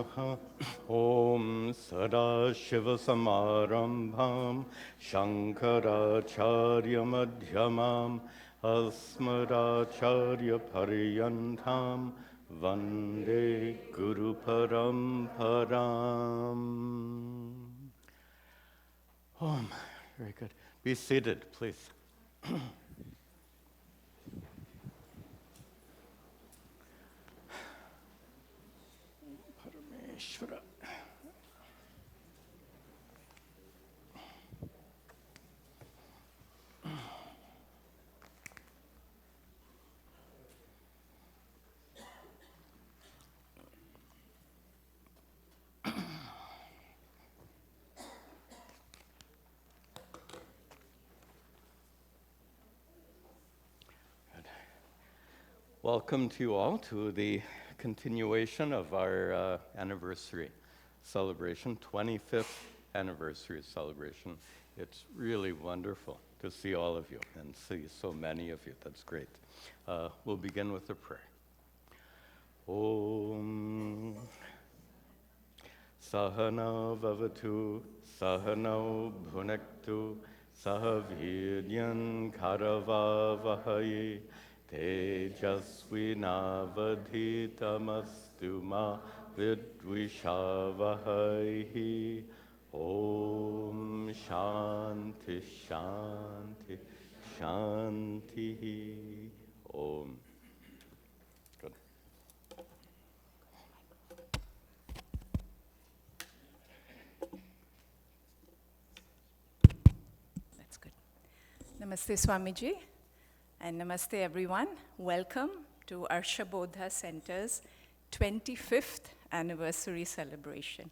Namaha. Om Sadashivasamarambham Shankaracharya Madhyamam Asmadacharya Paryantam Vande Guru Paramparam. Very good. Be seated, please. Parameshvara. Welcome to you all to the continuation of our anniversary celebration, 25th anniversary celebration. It's really wonderful to see all of you and see so many of you. That's great. We'll begin with a prayer. Om Sahana Vavatu Sahano Bhunaktu Sahaviryan Karavavahaye Tejasvinavadhitamastu ma vidvishavahaihi. Om Shanti Shanti Shanti. Om. Good. That's good. Namaste, Swamiji. And namaste, everyone. Welcome to Arsha Bodha Center's 25th anniversary celebration.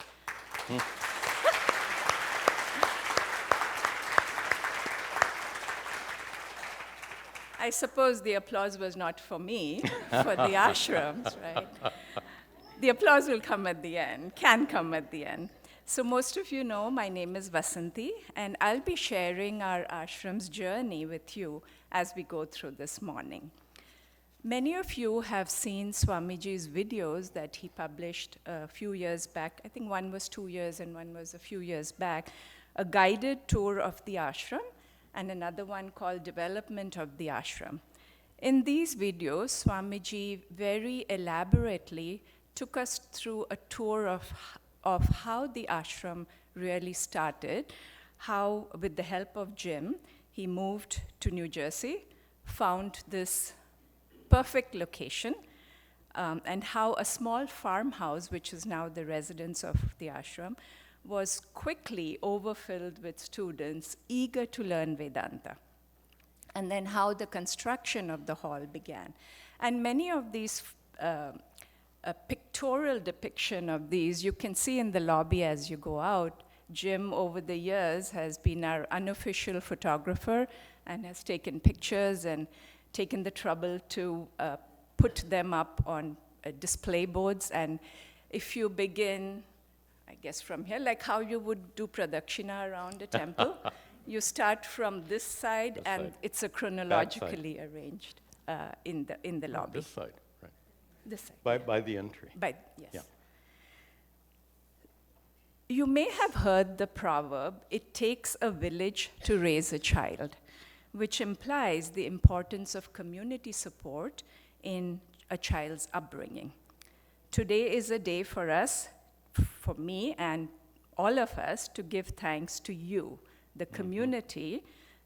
I suppose the applause was not for me, for the ashrams, right? The applause will come at the end, can come at the end. So most of you know my name is Vasanthiji, and I'll be sharing our ashram's journey with you as we go through this morning. Many of you have seen Swamiji's videos that he published a few years back. I think one was 2 years and one was a few years back, a guided tour of the ashram and another one called Development of the Ashram. In these videos, Swamiji very elaborately took us through a tour of how the ashram really started, how, with the help of Jim, he moved to New Jersey, found this perfect location, and how a small farmhouse, which is now the residence of the ashram, was quickly overfilled with students eager to learn Vedanta. And then how the construction of the hall began. And many of these a pictorial depiction of these you can see in the lobby as you go out. Jim, over the years, has been our unofficial photographer and has taken pictures and taken the trouble to put them up on display boards. And if you begin, I guess from here, like how you would do pradakshina around a temple, you start from this side, it's a chronologically arranged in the lobby. This side. This side. By the entry. Yes. Yeah. You may have heard the proverb, it takes a village to raise a child, which implies the importance of community support in a child's upbringing. Today is a day for us, for me and all of us, to give thanks to you, the community,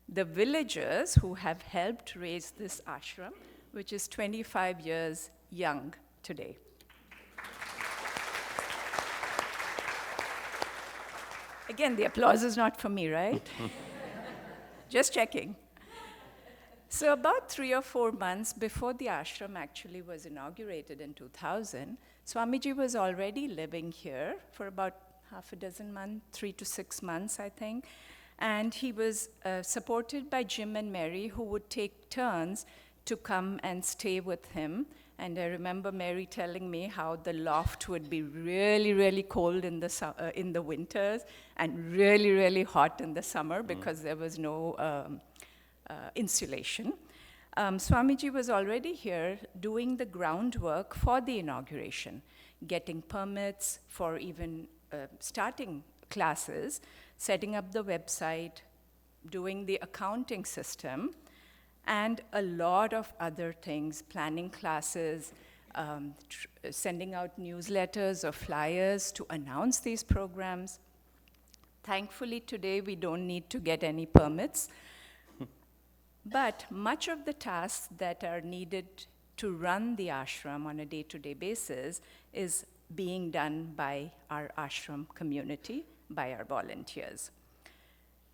the villagers who have helped raise this ashram, which is 25 years young today. Again, the applause is not for me, right? Just checking. So about 3 or 4 months before the ashram actually was inaugurated in 2000, Swamiji was already living here for about half a dozen months, 3 to 6 months, I think. And he was supported by Jim and Mary, who would take turns to come and stay with him. And I remember Mary telling me how the loft would be really, really cold in the winters and really, really hot in the summer because there was no insulation. Swamiji was already here doing the groundwork for the inauguration, getting permits for even starting classes, setting up the website, doing the accounting system, and a lot of other things, planning classes, sending out newsletters or flyers to announce these programs. Thankfully, today we don't need to get any permits. But much of the tasks that are needed to run the ashram on a day-to-day basis is being done by our ashram community, by our volunteers.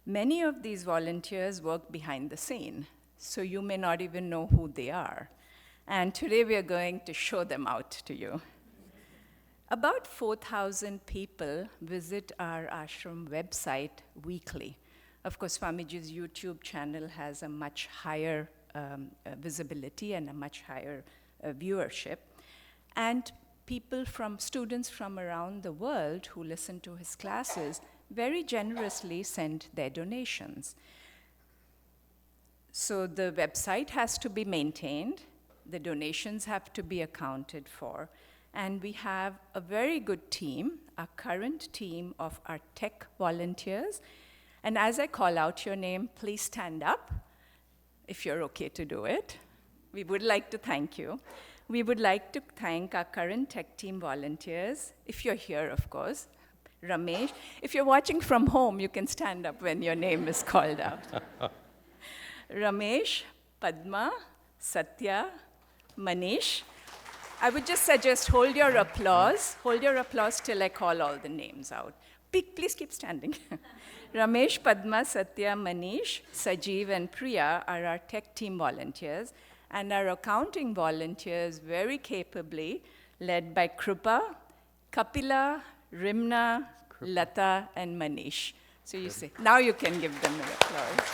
Many of these volunteers work behind the scene, so you may not even know who they are. And today we are going to show them out to you. About 4,000 people visit our ashram website weekly. Of course, Swamiji's YouTube channel has a much higher visibility and a much higher viewership. And students from around the world who listen to his classes very generously send their donations. So the website has to be maintained, the donations have to be accounted for, and we have a very good team, a current team of our tech volunteers. And as I call out your name, please stand up, if you're okay to do it. We would like to thank you. We would like to thank our current tech team volunteers, if you're here, of course. Ramesh, if you're watching from home, you can stand up when your name is called out. Ramesh, Padma, Satya, Manish. I would just suggest hold your applause till I call all the names out. Please keep standing. Ramesh, Padma, Satya, Manish, Sajeev, and Priya are our tech team volunteers, and our accounting volunteers, very capably, led by Krupa, Kapila, Rimna, Lata, and Manish. So you see, now you can give them an applause.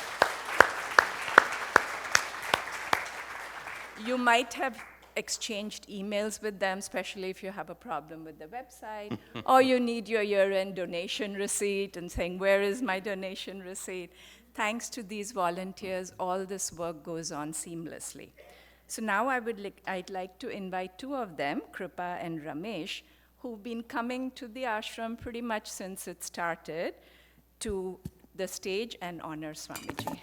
You might have exchanged emails with them, especially if you have a problem with the website, or you need your year-end donation receipt and saying, where is my donation receipt? Thanks to these volunteers, all this work goes on seamlessly. So now I'd like to invite two of them, Kripa and Ramesh, who've been coming to the ashram pretty much since it started, to the stage and honor Swamiji.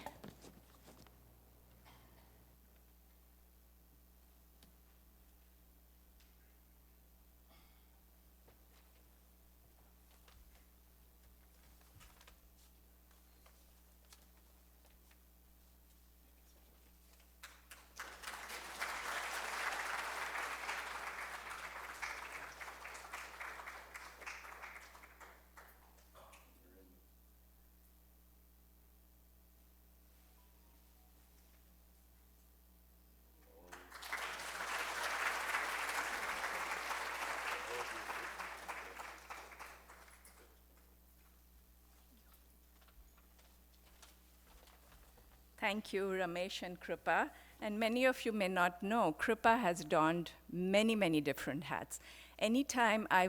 Thank you, Ramesh and Kripa. And many of you may not know, Kripa has donned many, many different hats. Anytime I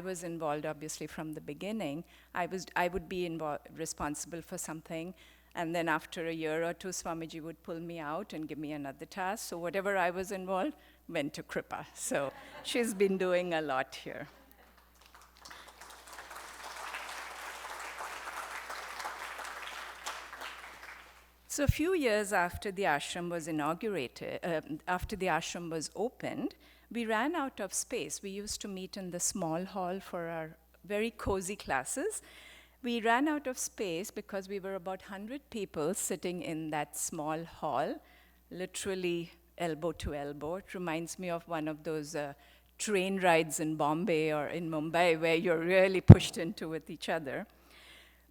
was involved, obviously, from the beginning, I would be responsible for something, and then after a year or two, Swamiji would pull me out and give me another task. So whatever I was involved went to Kripa. So she's been doing a lot here. So a few years after the ashram was inaugurated, after the ashram was opened, we ran out of space. We used to meet in the small hall for our very cozy classes. We ran out of space because we were about 100 people sitting in that small hall, literally elbow to elbow. It reminds me of one of those train rides in Bombay or in Mumbai where you're really pushed into with each other.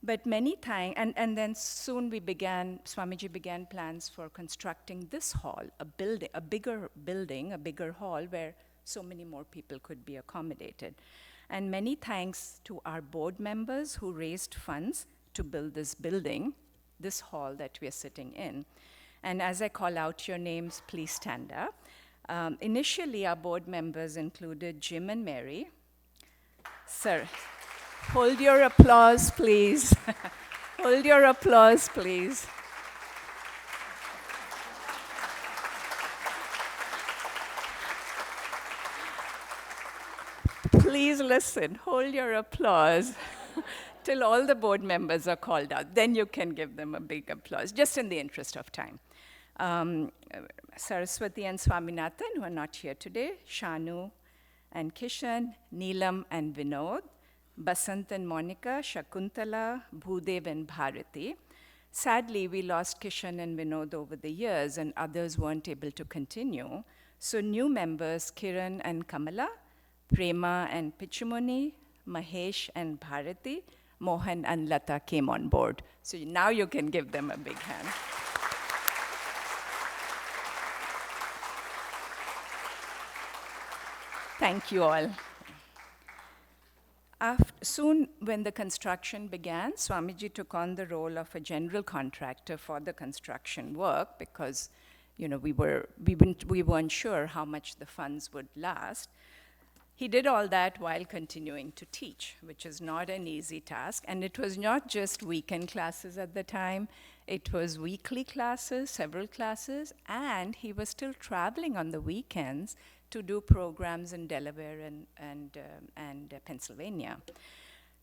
But many times, and then soon Swamiji began plans for constructing this hall, a bigger building, a bigger hall where so many more people could be accommodated. And many thanks to our board members who raised funds to build this building, this hall that we are sitting in. And as I call out your names, please stand up. Initially, our board members included Jim and Mary. Sir. Hold your applause, please. Hold your applause, please. please listen, hold your applause till all the board members are called out. Then you can give them a big applause, just in the interest of time. Saraswati and Swaminathan, who are not here today, Shanu and Kishan, Neelam and Vinod, Basant and Monica, Shakuntala, Bhudev and Bharati. Sadly, we lost Kishan and Vinod over the years, and others weren't able to continue. So new members, Kiran and Kamala, Prema and Pichumuni, Mahesh and Bharati, Mohan and Lata came on board. So now you can give them a big hand. Thank you all. Soon, when the construction began, Swamiji took on the role of a general contractor for the construction work because, we weren't sure how much the funds would last. He did all that while continuing to teach, which is not an easy task. And it was not just weekend classes at the time. It was weekly classes, several classes, and he was still traveling on the weekends to do programs in Delaware and Pennsylvania.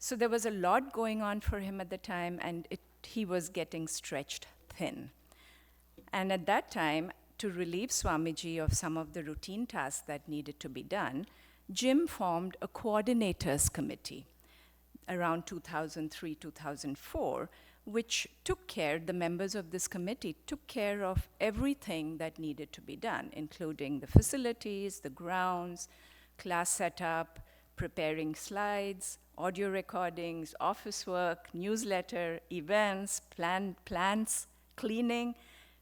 So there was a lot going on for him at the time, and he was getting stretched thin. And at that time, to relieve Swamiji of some of the routine tasks that needed to be done, Jim formed a coordinators committee around 2003, 2004, which the members of this committee took care of everything that needed to be done, including the facilities, the grounds, class setup, preparing slides, audio recordings, office work, newsletter, events, plans, cleaning,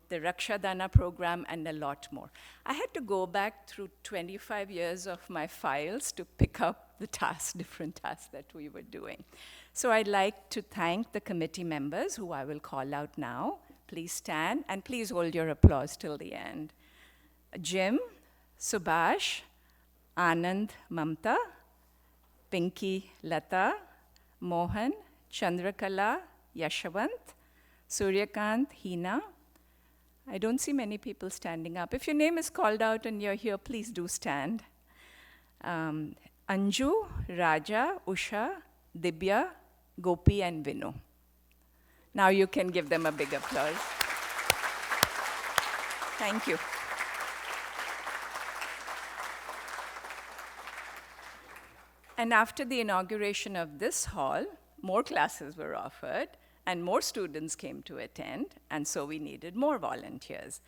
the Rakshadana program, and a lot more. I had to go back through 25 years of my files to pick up the different tasks that we were doing. So I'd like to thank the committee members, who I will call out now. Please stand, and please hold your applause till the end. Jim, Subhash, Anand, Mamta, Pinky, Lata, Mohan, Chandrakala, Yashwant, Suryakant, Hina. I don't see many people standing up. If your name is called out and you're here, please do stand. Anju, Raja, Usha, Dibya, Gopi, and Venu. Now you can give them a big applause. Thank you. And after the inauguration of this hall, more classes were offered, and more students came to attend, and so we needed more volunteers.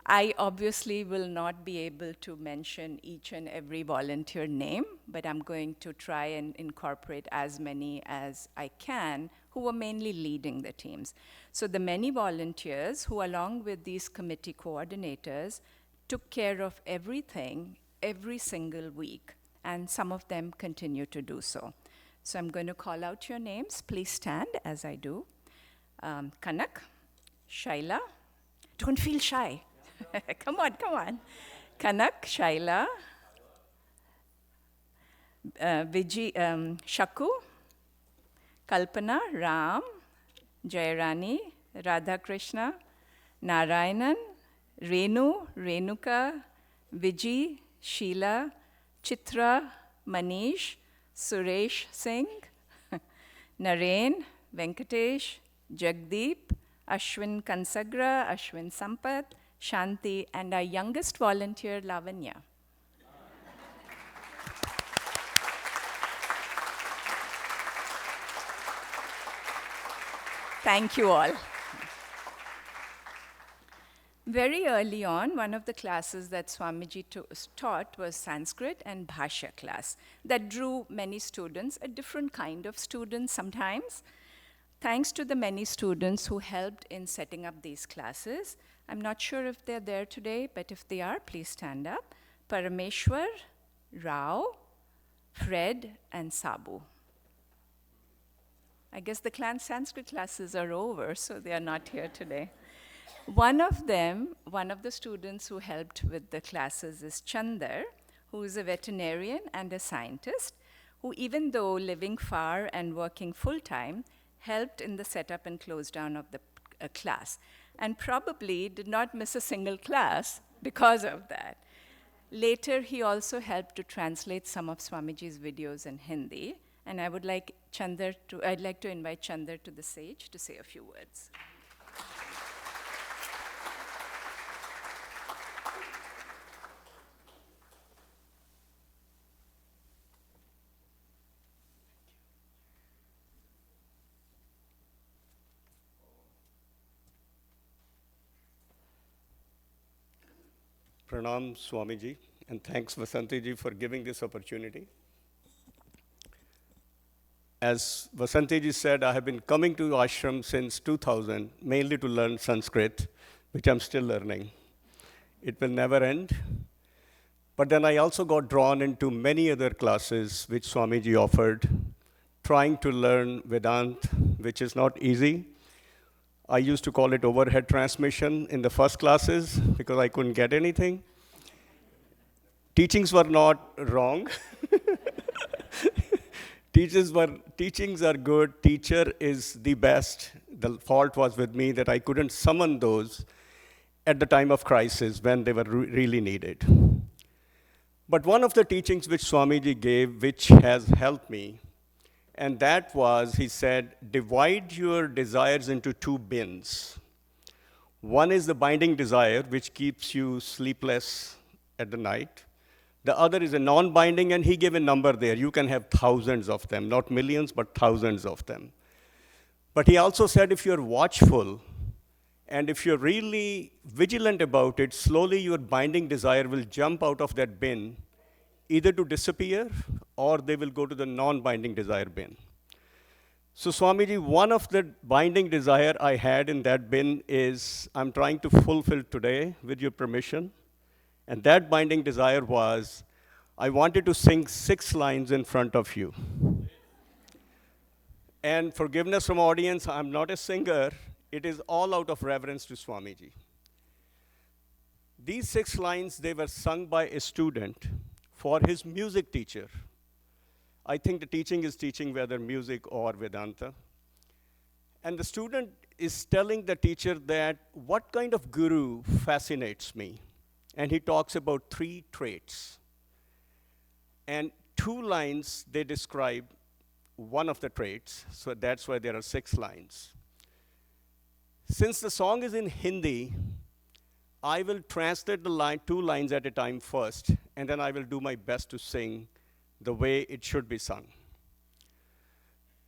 I obviously will not be able to mention each and every volunteer name, but I'm going to try and incorporate as many as I can who were mainly leading the teams. So the many volunteers who, along with these committee coordinators, took care of everything every single week, and some of them continue to do so. So I'm going to call out your names. Please stand as I do. Kanak, Shaila. Don't feel shy. Come on. Kanak, Shaila, Viji, Shaku, Kalpana, Ram, Jayarani, Radha Krishna, Narayanan, Renu, Renuka, Viji, Sheila, Chitra, Manish, Suresh Singh, Naren, Venkatesh, Jagdeep, Ashwin Kansagra, Ashwin Sampath, Shanti, and our youngest volunteer, Lavanya. Thank you all. Very early on, one of the classes that Swamiji taught was Sanskrit and Bhashya class that drew many students, a different kind of students sometimes. Thanks to the many students who helped in setting up these classes. I'm not sure if they're there today, but if they are, please stand up. Parameshwar, Rao, Fred, and Sabu. I guess the Sanskrit classes are over, so they are not here today. One of the students who helped with the classes is Chandar, who is a veterinarian and a scientist, who, even though living far and working full-time, helped in the setup and close down of the class, and probably did not miss a single class because of that. Later, he also helped to translate some of Swamiji's videos in Hindi. And I'd like to invite Chandar to the stage to say a few words. Pranam Swamiji, and thanks Vasanthiji for giving this opportunity. As Vasanthiji said, I have been coming to ashram since 2000, mainly to learn Sanskrit, which I'm still learning. It will never end. But then I also got drawn into many other classes which Swamiji offered, trying to learn Vedanta, which is not easy. I used to call it overhead transmission in the first classes because I couldn't get anything. Teachings were not wrong. Teachings are good. Teacher is the best. The fault was with me that I couldn't summon those at the time of crisis when they were really needed. But one of the teachings which Swamiji gave, which has helped me, and that was, he said, divide your desires into two bins. One is the binding desire, which keeps you sleepless at the night. The other is a non-binding, and he gave a number there. You can have thousands of them, not millions, but thousands of them. But he also said if you're watchful, and if you're really vigilant about it, slowly your binding desire will jump out of that bin, either to disappear, or they will go to the non-binding desire bin. So Swamiji, one of the binding desire I had in that bin is I'm trying to fulfill today with your permission. And that binding desire was, I wanted to sing 6 lines in front of you. And forgiveness from audience, I'm not a singer. It is all out of reverence to Swamiji. These 6 lines, they were sung by a student for his music teacher. I think the teaching is teaching whether music or Vedanta. And the student is telling the teacher that what kind of guru fascinates me. And he talks about 3 traits. And 2 lines, they describe one of the traits, so that's why there are 6 lines. Since the song is in Hindi, I will translate the 2 lines at a time first, and then I will do my best to sing the way it should be sung.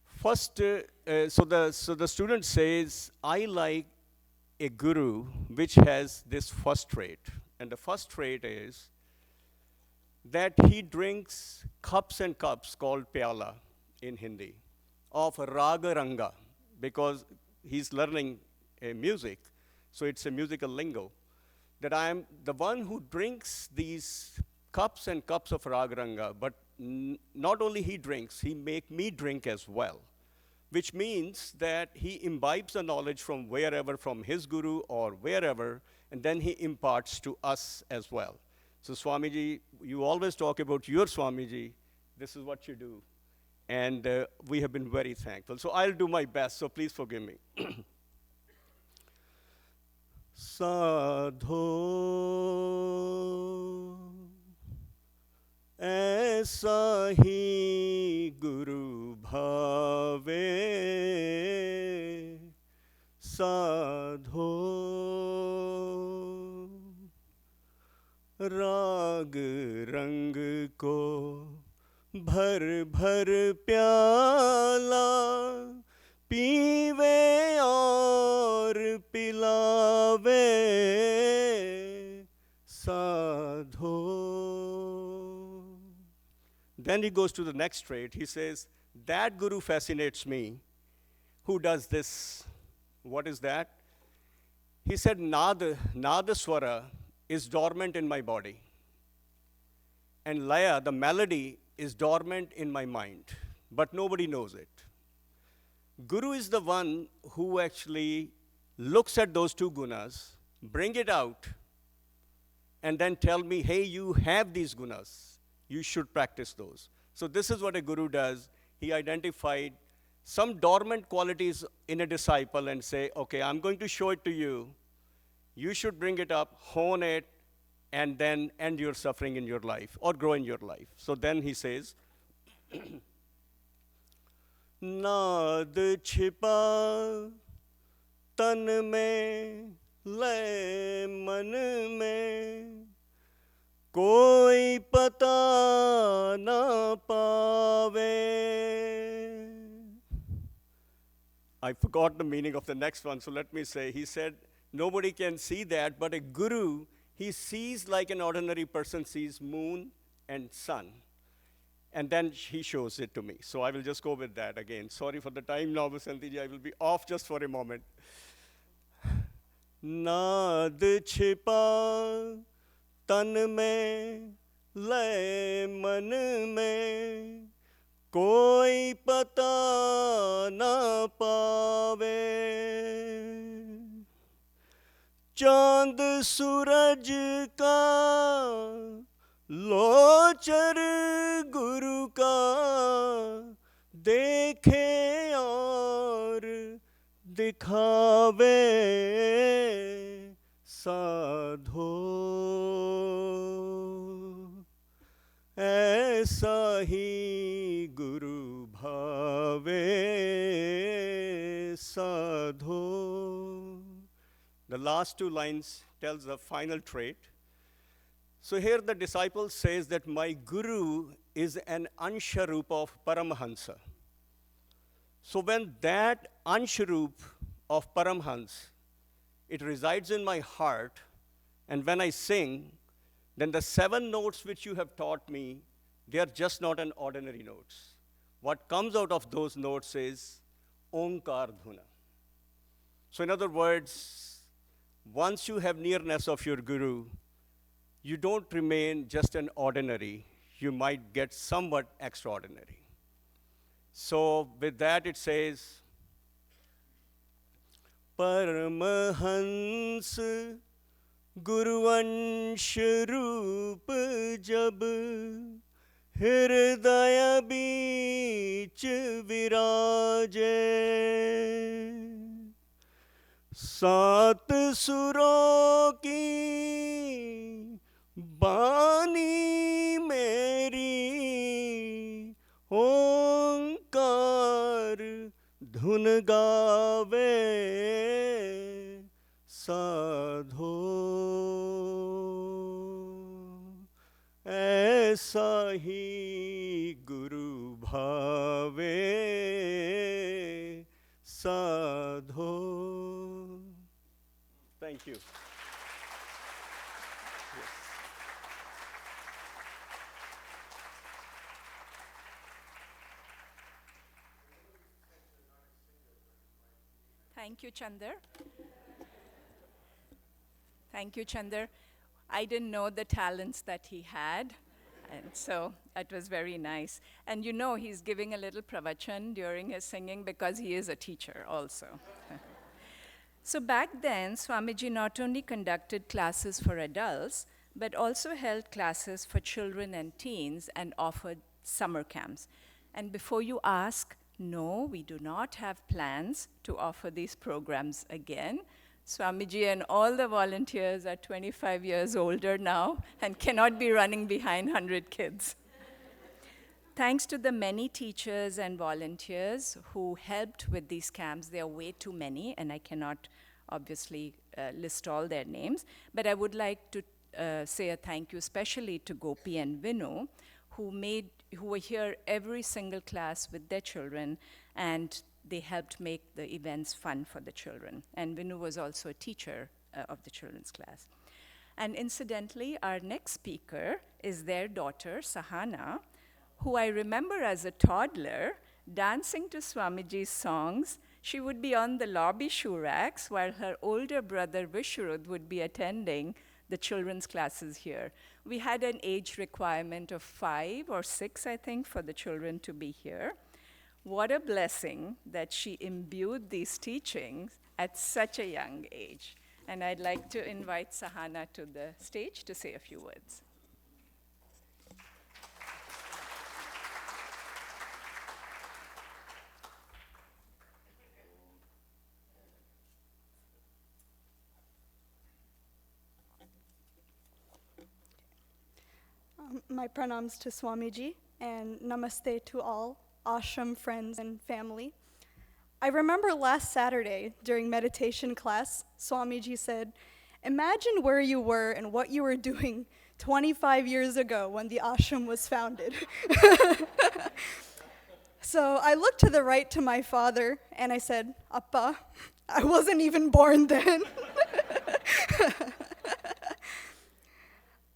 First, so the student says, I like a guru which has this first trait. And the first trait is that he drinks cups and cups called pyala in Hindi of raga ranga, because he's learning a music, so it's a musical lingo. That I am the one who drinks these cups and cups of raga ranga, but not only he drinks, he make me drink as well, which means that he imbibes the knowledge from wherever, from his guru or wherever, and then he imparts to us as well. So Swamiji, you always talk about your Swamiji. This is what you do. And we have been very thankful. So I'll do my best, so please forgive me. Sadho aisa hi guru bhave sadho राग रंग को भर भर प्याला पीवे और पिलावे साधो. Then he goes to the next trait. He says, that guru fascinates me. Who does this? What is that? He said, Nada Swara is dormant in my body. And Laya, the melody, is dormant in my mind. But nobody knows it. Guru is the one who actually looks at those 2 gunas, bring it out, and then tell me, hey, you have these gunas. You should practice those. So this is what a guru does. He identified some dormant qualities in a disciple and say, okay, I'm going to show it to you. You should bring it up, hone it, and then end your suffering in your life or grow in your life. So then he says, नाद छिपा तन में लय मन में कोई पता न पावे. I forgot the meaning of the next one, so let me say. He said, nobody can see that, but a guru, he sees like an ordinary person sees moon and sun. And then he shows it to me. So I will just go with that again. Sorry for the time now, Vasanthiji. I will be off just for a moment. नाद छिपा तन में लय मन में कोई पता न पावे. चांद सूरज का लोचर गुरु का देखे और दिखावे. साधो ऐसा ही गुरु भावे. साधो. The last two lines tells the final trait. So here the disciple says that my guru is an ansharup of Paramhansa. So when that ansharup of Paramhans, it resides in my heart, and when I sing, then the 7 notes which you have taught me, they are just not an ordinary notes. What comes out of those notes is Omkar Dhuna. So in other words, once you have nearness of your guru, you don't remain just an ordinary. You might get somewhat extraordinary. So with that it says, Paramhans गुरुवंश रूप जब हृदय बीच विराजे. 7 सुरों की बानी मेरी ओंकार धुन गावे. साधो ऐसा ही गुरु भावे. साधो. Thank you. Thank you, Chandar. Thank you, Chandar. I didn't know the talents that he had, and so that was very nice. And you know he's giving a little pravachan during his singing because he is a teacher also. So back then, Swamiji not only conducted classes for adults, but also held classes for children and teens and offered summer camps. And before you ask, no, we do not have plans to offer these programs again. Swamiji and all the volunteers are 25 years older now and cannot be running behind 100 kids. Thanks to the many teachers and volunteers who helped with these camps, there are way too many, and I cannot obviously list all their names, but I would like to say a thank you especially to Gopi and Venu, who were here every single class with their children, and they helped make the events fun for the children. And Venu was also a teacher of the children's class. And incidentally, our next speaker is their daughter, Sahana, who I remember as a toddler dancing to Swamiji's songs. She would be on the lobby shoe racks while her older brother Vishrud would be attending the children's classes here. We had an age requirement of 5 or 6, I think, for the children to be here. What a blessing that she imbued these teachings at such a young age. And I'd like to invite Sahana to the stage to say a few words. My pranams to Swamiji and namaste to all ashram friends and family. I remember last Saturday during meditation class, Swamiji said, "Imagine where you were and what you were doing 25 years ago when the ashram was founded." So I looked to the right to my father and I said, "Appa, I wasn't even born then."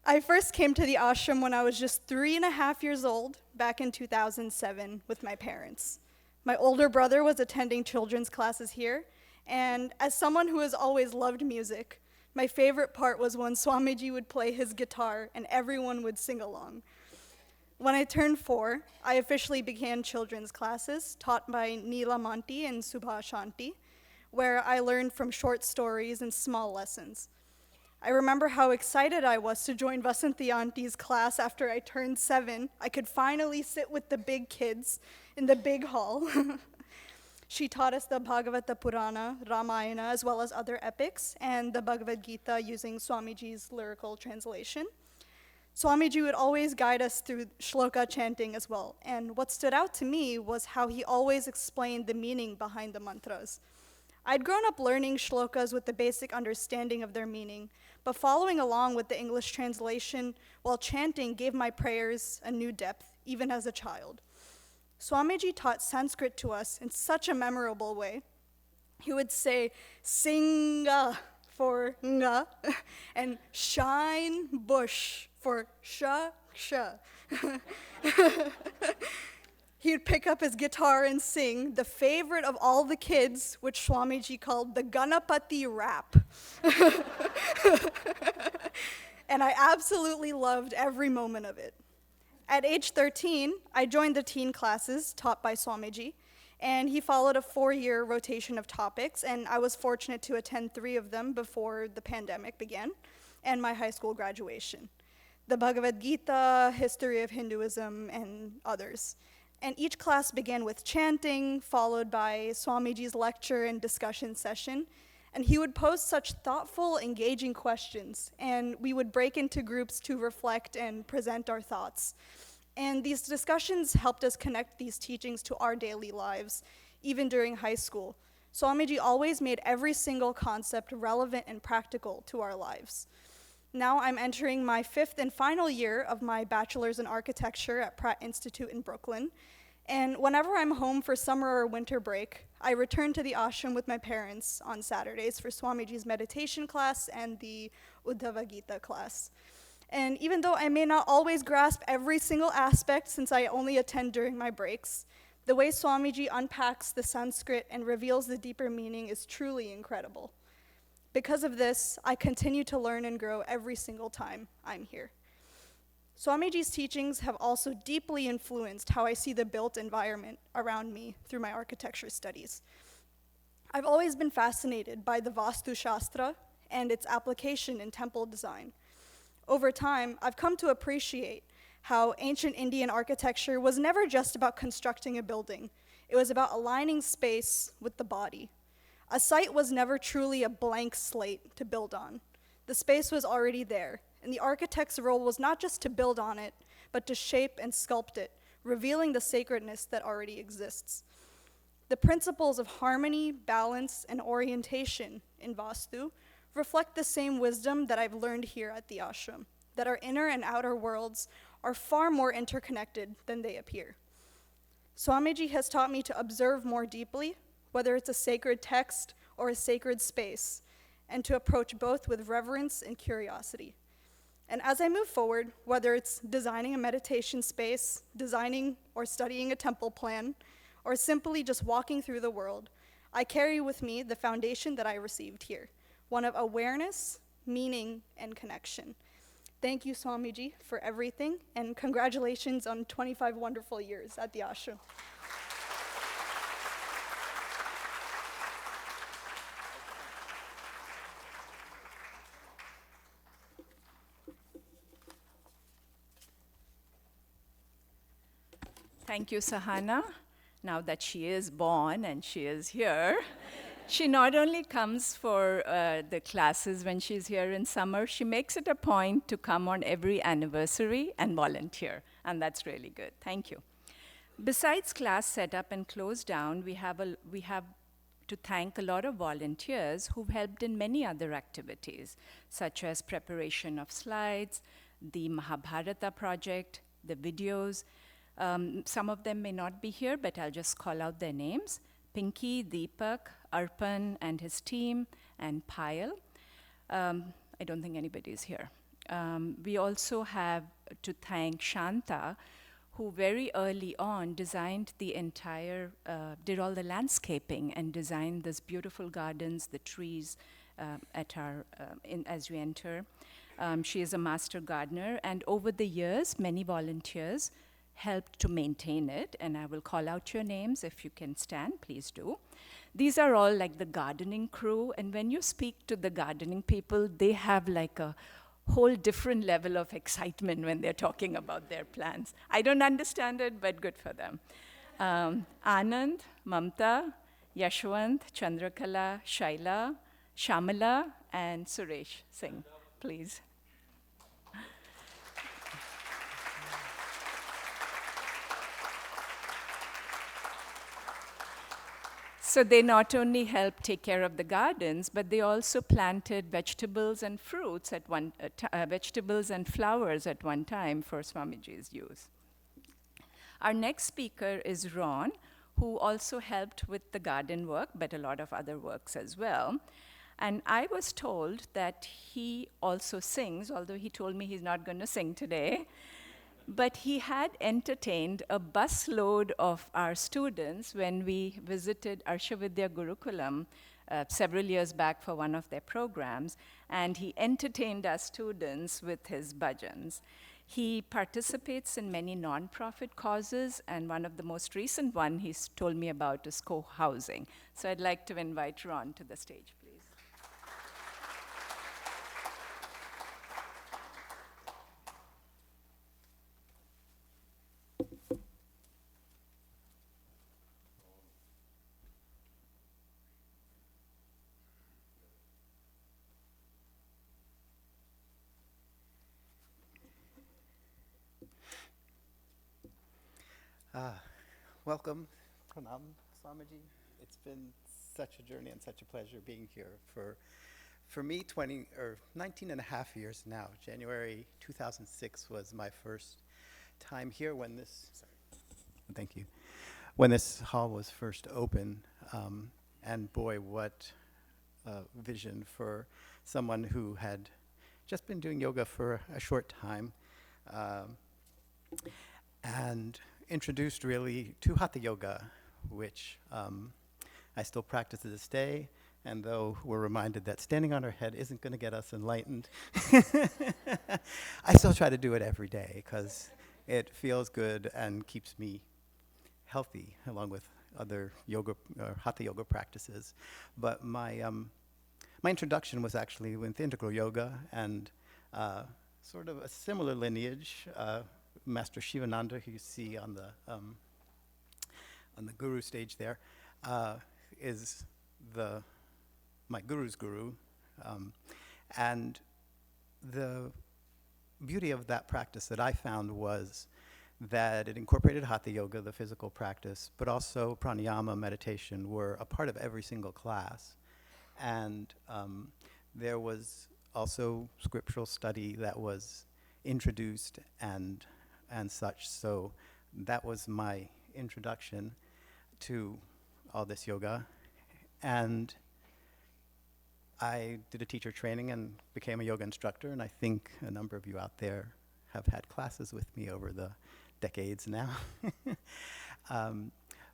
I first came to the ashram when I was just 3.5 years old, back in 2007, with my parents. My older brother was attending children's classes here, and as someone who has always loved music, my favorite part was when Swamiji would play his guitar and everyone would sing along. When I turned 4, I officially began children's classes taught by Neela Manti and Subhashanti, where I learned from short stories and small lessons. I remember how excited I was to join Vasanthiji Auntie's class after I turned 7. I could finally sit with the big kids in the big hall. She taught us the Bhagavata Purana, Ramayana, as well as other epics, and the Bhagavad Gita using Swamiji's lyrical translation. Swamiji would always guide us through shloka chanting as well, and what stood out to me was how he always explained the meaning behind the mantras. I'd grown up learning shlokas with the basic understanding of their meaning, but following along with the English translation while chanting gave my prayers a new depth, even as a child. Swamiji taught Sanskrit to us in such a memorable way. He would say, "Singa" for nga, and "shine bush" for sha. He'd pick up his guitar and sing the favorite of all the kids, which Swamiji called the Ganapati rap. And I absolutely loved every moment of it. At age 13, I joined the teen classes taught by Swamiji, and he followed a 4-year rotation of topics, and I was fortunate to attend 3 of them before the pandemic began, and my high school graduation. The Bhagavad Gita, history of Hinduism, and others. And each class began with chanting, followed by Swamiji's lecture and discussion session. And he would pose such thoughtful, engaging questions, and we would break into groups to reflect and present our thoughts. And these discussions helped us connect these teachings to our daily lives, even during high school. Swamiji always made every single concept relevant and practical to our lives. Now I'm entering my 5th and final year of my bachelor's in architecture at Pratt Institute in Brooklyn. And whenever I'm home for summer or winter break, I return to the ashram with my parents on Saturdays for Swamiji's meditation class and the Uddhava Gita class. And even though I may not always grasp every single aspect since I only attend during my breaks, the way Swamiji unpacks the Sanskrit and reveals the deeper meaning is truly incredible. Because of this, I continue to learn and grow every single time I'm here. Swamiji's teachings have also deeply influenced how I see the built environment around me through my architecture studies. I've always been fascinated by the Vastu Shastra and its application in temple design. Over time, I've come to appreciate how ancient Indian architecture was never just about constructing a building. It was about aligning space with the body. A site was never truly a blank slate to build on. The space was already there, and the architect's role was not just to build on it, but to shape and sculpt it, revealing the sacredness that already exists. The principles of harmony, balance, and orientation in Vastu reflect the same wisdom that I've learned here at the ashram, that our inner and outer worlds are far more interconnected than they appear. Swamiji has taught me to observe more deeply, whether it's a sacred text or a sacred space, and to approach both with reverence and curiosity. And as I move forward, whether it's designing a meditation space, designing or studying a temple plan, or simply just walking through the world, I carry with me the foundation that I received here, one of awareness, meaning, and connection. Thank you, Swamiji, for everything, and congratulations on 25 wonderful years at the ashram. Thank you, Sahana. Now that she is born and she is here, She not only comes for the classes when she's here in summer, she makes it a point to come on every anniversary and volunteer, and that's really good. Thank you. Besides class setup and close down, we have to thank a lot of volunteers who've helped in many other activities, such as preparation of slides, the Mahabharata project, the videos. Some of them may not be here, but I'll just call out their names. Pinky, Deepak, Arpan and his team, and Payal. I don't think anybody is here. We also have to thank Shanta, who very early on designed the entire, did all the landscaping and designed this beautiful gardens, the trees as we enter. She is a master gardener, and over the years, many volunteers helped to maintain it, and I will call out your names. If you can stand, please do. These are all like the gardening crew, and when you speak to the gardening people, they have like a whole different level of excitement when they're talking about their plans. I don't understand it, but good for them. Anand, Mamta, Yashwant, Chandrakala, Shaila, Shamala, and Suresh Singh, please. So they not only helped take care of the gardens, but they also planted vegetables and fruits at vegetables and flowers at one time for Swamiji's use. Our next speaker is Ron, who also helped with the garden work, but a lot of other works as well. And I was told that he also sings, although he told me he's not going to sing today. But he had entertained a busload of our students when we visited Arsha Vidya Gurukulam several years back for one of their programs, and he entertained our students with his bhajans. He participates in many nonprofit causes, and one of the most recent one he's told me about is cohousing. So I'd like to invite Ron to the stage, please. Welcome, Pranam, Swamiji. It's been such a journey and such a pleasure being here for me 19 and a half years now. January 2006 was my first time here when thank you, when this hall was first open. And boy, what a vision for someone who had just been doing yoga for a short time. And introduced really to Hatha Yoga, which I still practice to this day, and though we're reminded that standing on our head isn't going to get us enlightened, I still try to do it every day because it feels good and keeps me healthy along with other yoga, Hatha Yoga practices. But my introduction was actually with integral yoga and sort of a similar lineage. Master Shivananda, who you see on the guru stage there, is my guru's guru. And the beauty of that practice that I found was that it incorporated Hatha Yoga, the physical practice, but also pranayama, meditation, were a part of every single class. And there was also scriptural study that was introduced and such. So that was my introduction to all this yoga. And I did a teacher training and became a yoga instructor, and I think a number of you out there have had classes with me over the decades now.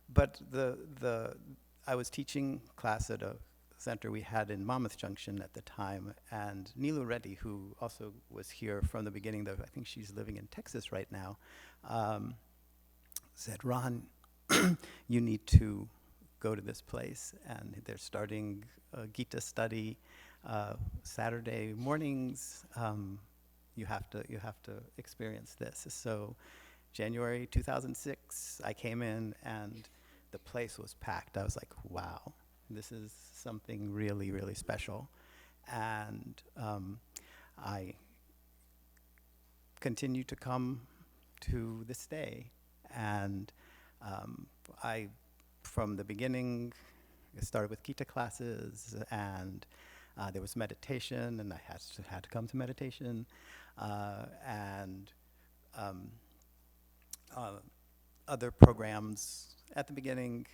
But I was teaching class at a center we had in Monmouth Junction at the time, and Neelu Reddy, who also was here from the beginning, though I think she's living in Texas right now, said, Ron, you need to go to this place, and they're starting a Gita study Saturday mornings. You have to experience this. So January 2006, I came in, and the place was packed. I was like, wow. This is something really, really special. And I continue to come to this day. And from the beginning, I started with Gita classes, and there was meditation, and I had to come to meditation, and other programs. At the beginning,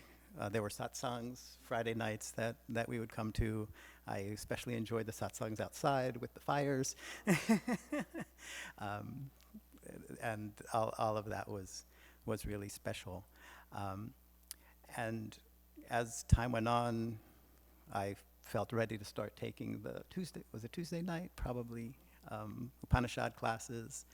there were satsangs, Friday nights that we would come to. I especially enjoyed the satsangs outside with the fires. And all of that was really special. And as time went on, I felt ready to start taking the Tuesday night, probably, Upanishad classes.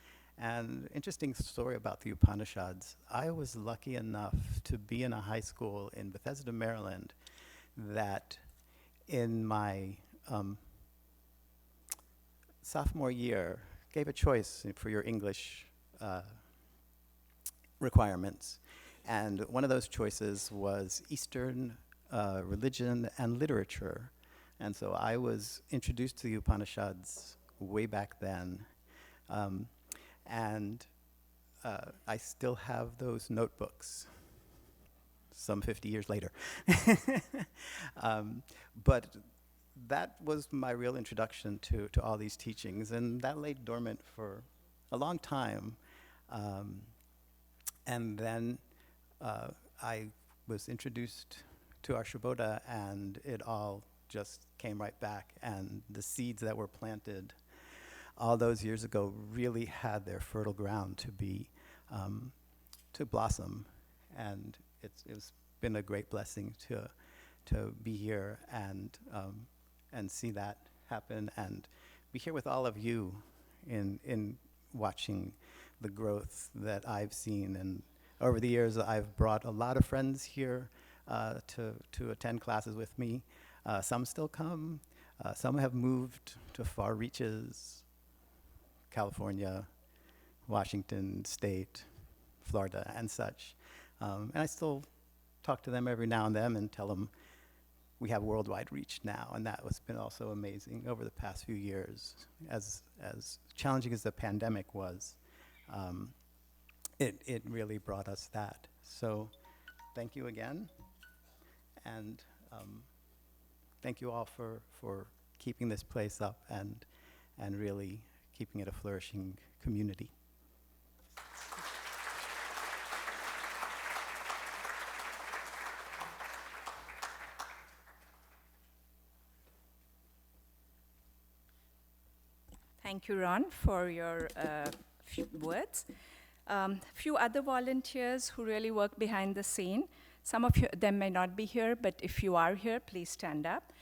And interesting story about the Upanishads. I was lucky enough to be in a high school in Bethesda, Maryland, that in my sophomore year gave a choice for your English requirements. And one of those choices was Eastern religion and literature. And so I was introduced to the Upanishads way back then. And I still have those notebooks, some 50 years later. But that was my real introduction to all these teachings, and that lay dormant for a long time. And then I was introduced to Arsha Bodha, and it all just came right back, and the seeds that were planted all those years ago really had their fertile ground to blossom, and it's been a great blessing to be here and see that happen, and be here with all of you in watching the growth that I've seen. And over the years, I've brought a lot of friends here to attend classes with me. Some still come. Some have moved to far reaches, California, Washington State, Florida, and such. And I still talk to them every now and then and tell them we have worldwide reach now, and that has been also amazing over the past few years. As challenging as the pandemic was, it really brought us that. So thank you again, and thank you all for keeping this place up and really keeping it a flourishing community. Thank you, Ron, for your few words. Few other volunteers who really work behind the scene. Some of them may not be here, but if you are here, please stand up.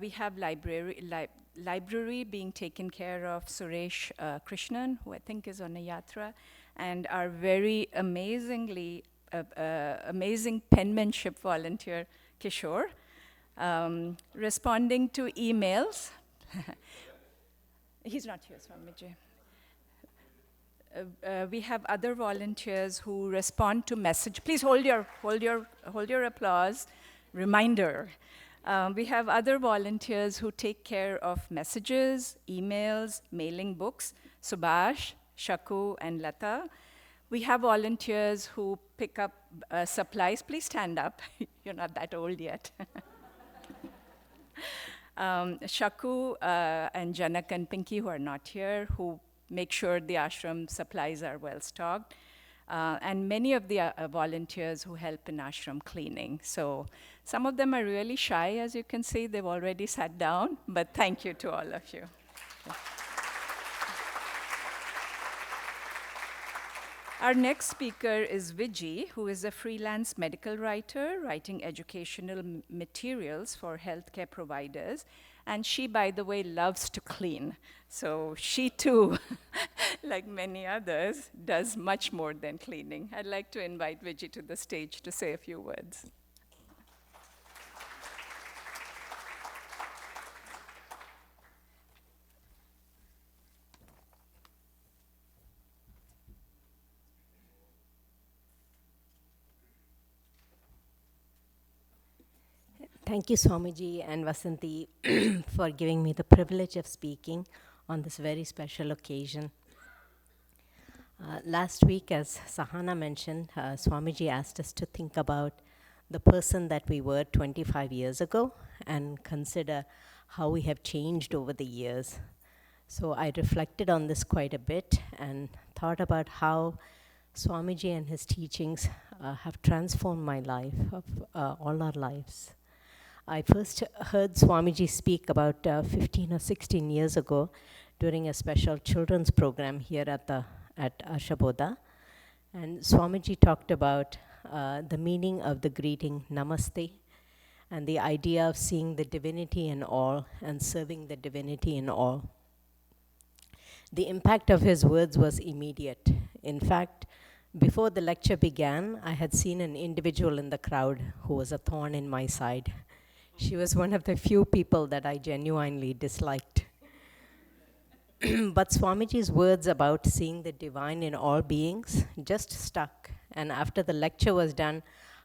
We have library being taken care of Suresh Krishnan, who I think is on a yatra, and our very amazing penmanship volunteer, Kishore, responding to emails. He's not here, Swamiji. We have other volunteers who respond to message. Please hold your applause. Reminder. We have other volunteers who take care of messages, emails, mailing books. Subhash, Shaku, and Lata. We have volunteers who pick up supplies. Please stand up. You're not that old yet. Shaku and Janak and Pinky, who are not here, who make sure the ashram supplies are well stocked, and many of the volunteers who help in ashram cleaning. So some of them are really shy, as you can see. They've already sat down, but thank you to all of you. Our next speaker is Viji, who is a freelance medical writer, writing educational materials for healthcare providers. And she, by the way, loves to clean. So she too, like many others, does much more than cleaning. I'd like to invite Viji to the stage to say a few words. Thank you, Swamiji and Vasanthi, for giving me the privilege of speaking on this very special occasion. Last week, as Sahana mentioned, Swamiji asked us to think about the person that we were 25 years ago and consider how we have changed over the years. So I reflected on this quite a bit and thought about how Swamiji and his teachings have transformed my life, of all our lives. I first heard Swamiji speak about 15 or 16 years ago during a special children's program here at Arsha Bodha. And Swamiji talked about the meaning of the greeting Namaste and the idea of seeing the divinity in all and serving the divinity in all. The impact of his words was immediate. In fact, before the lecture began, I had seen an individual in the crowd who was a thorn in my side. She was one of the few people that I genuinely disliked. But Swamiji's words about seeing the divine in all beings just stuck. And after the lecture was done,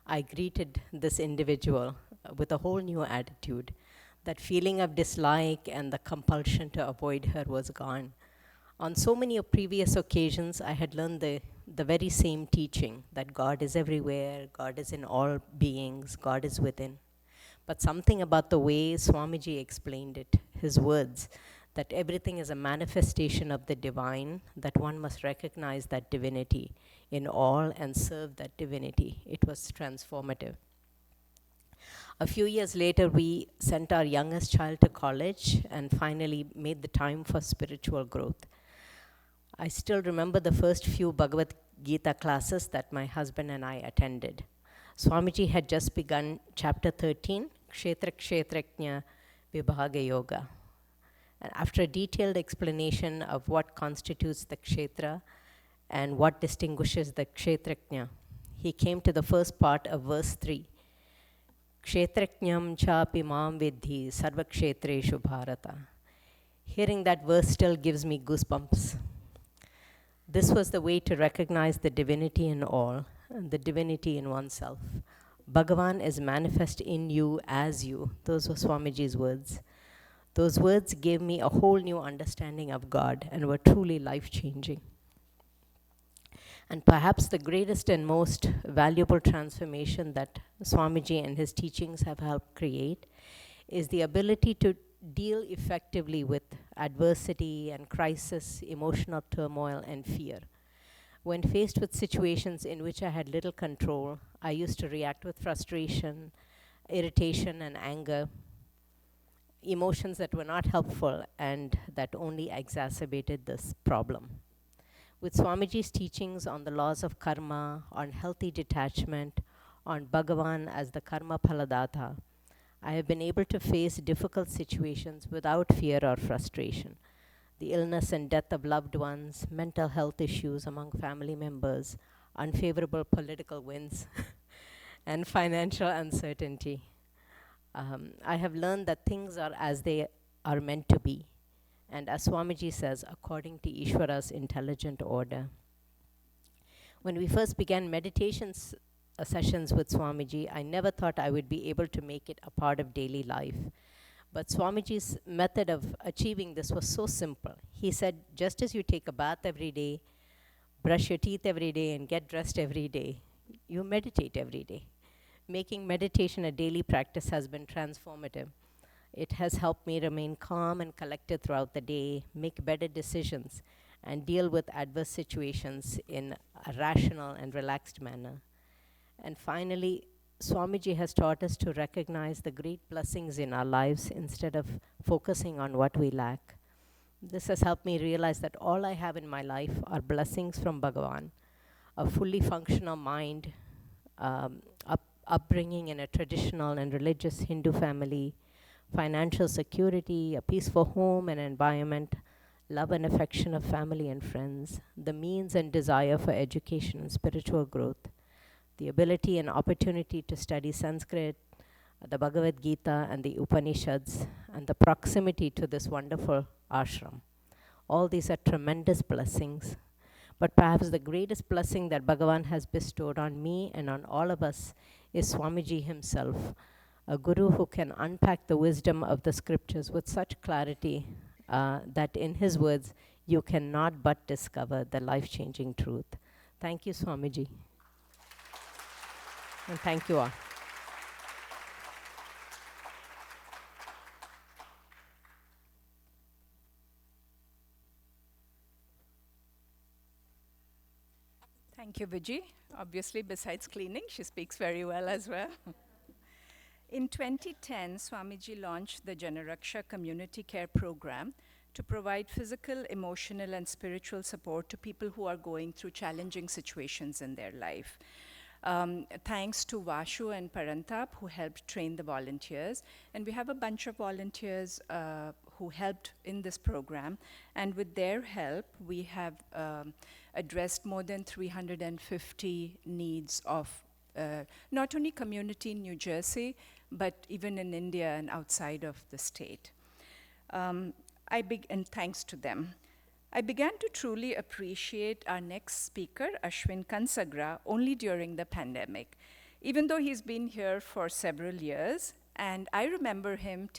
I greeted this individual with a whole new attitude. That feeling of dislike and the compulsion to avoid her was gone. On so many previous occasions, I had learned the very same teaching, that God is everywhere, God is in all beings, God is within. But something about the way Swamiji explained it, his words, that everything is a manifestation of the divine, that one must recognize that divinity in all and serve that divinity. It was transformative. A few years later, we sent our youngest child to college and finally made the time for spiritual growth. I still remember the first few Bhagavad Gita classes that my husband and I attended. Swamiji had just begun chapter 13, Kshetra Kshetraknya Vibhaga Yoga. And after a detailed explanation of what constitutes the Kshetra and what distinguishes the Kshetraknya, he came to the first part of verse 3. Kshetraknyam chapi mam vidhi sarva kshetreshu bharata. Hearing that verse still gives me goosebumps. This was the way to recognize the divinity in all, and the divinity in oneself. Bhagavan is manifest in you as you. Those were Swamiji's words. Those words gave me a whole new understanding of God and were truly life-changing. And perhaps the greatest and most valuable transformation that Swamiji and his teachings have helped create is the ability to deal effectively with adversity and crisis, emotional turmoil, and fear. When faced with situations in which I had little control, I used to react with frustration, irritation, and anger, emotions that were not helpful and that only exacerbated this problem. With Swamiji's teachings on the laws of karma, on healthy detachment, on Bhagavan as the karma phaladata, I have been able to face difficult situations without fear or frustration. The illness and death of loved ones, mental health issues among family members, unfavorable political winds, and financial uncertainty. I have learned that things are as they are meant to be, and as Swamiji says, according to Ishvara's intelligent order. When we first began meditations sessions with Swamiji, I never thought I would be able to make it a part of daily life. But Swamiji's method of achieving this was so simple. He said, just as you take a bath every day, brush your teeth every day, and get dressed every day, you meditate every day. Making meditation a daily practice has been transformative. It has helped me remain calm and collected throughout the day, make better decisions, and deal with adverse situations in a rational and relaxed manner. And finally, Swamiji has taught us to recognize the great blessings in our lives instead of focusing on what we lack. This has helped me realize that all I have in my life are blessings from Bhagavan, a fully functional mind, upbringing in a traditional and religious Hindu family, financial security, a peaceful home and environment, love and affection of family and friends, the means and desire for education and spiritual growth, the ability and opportunity to study Sanskrit, the Bhagavad Gita and the Upanishads, and the proximity to this wonderful ashram. All these are tremendous blessings. But perhaps the greatest blessing that Bhagavan has bestowed on me and on all of us is Swamiji himself, a guru who can unpack the wisdom of the scriptures with such clarity that in his words, you cannot but discover the life-changing truth. Thank you, Swamiji. And thank you all. Thank you, Viji. Obviously, besides cleaning, she speaks very well as well. In 2010, Swamiji launched the Janaraksha Community Care Program to provide physical, emotional, and spiritual support to people who are going through challenging situations in their life. Thanks to Vashu and Parantap, who helped train the volunteers. And we have a bunch of volunteers who helped in this program. And with their help, we have addressed more than 350 needs of not only community in New Jersey, but even in India and outside of the state. And thanks to them. I began to truly appreciate our next speaker, Ashwin Kansagra, only during the pandemic, even though he's been here for several years, and I remember him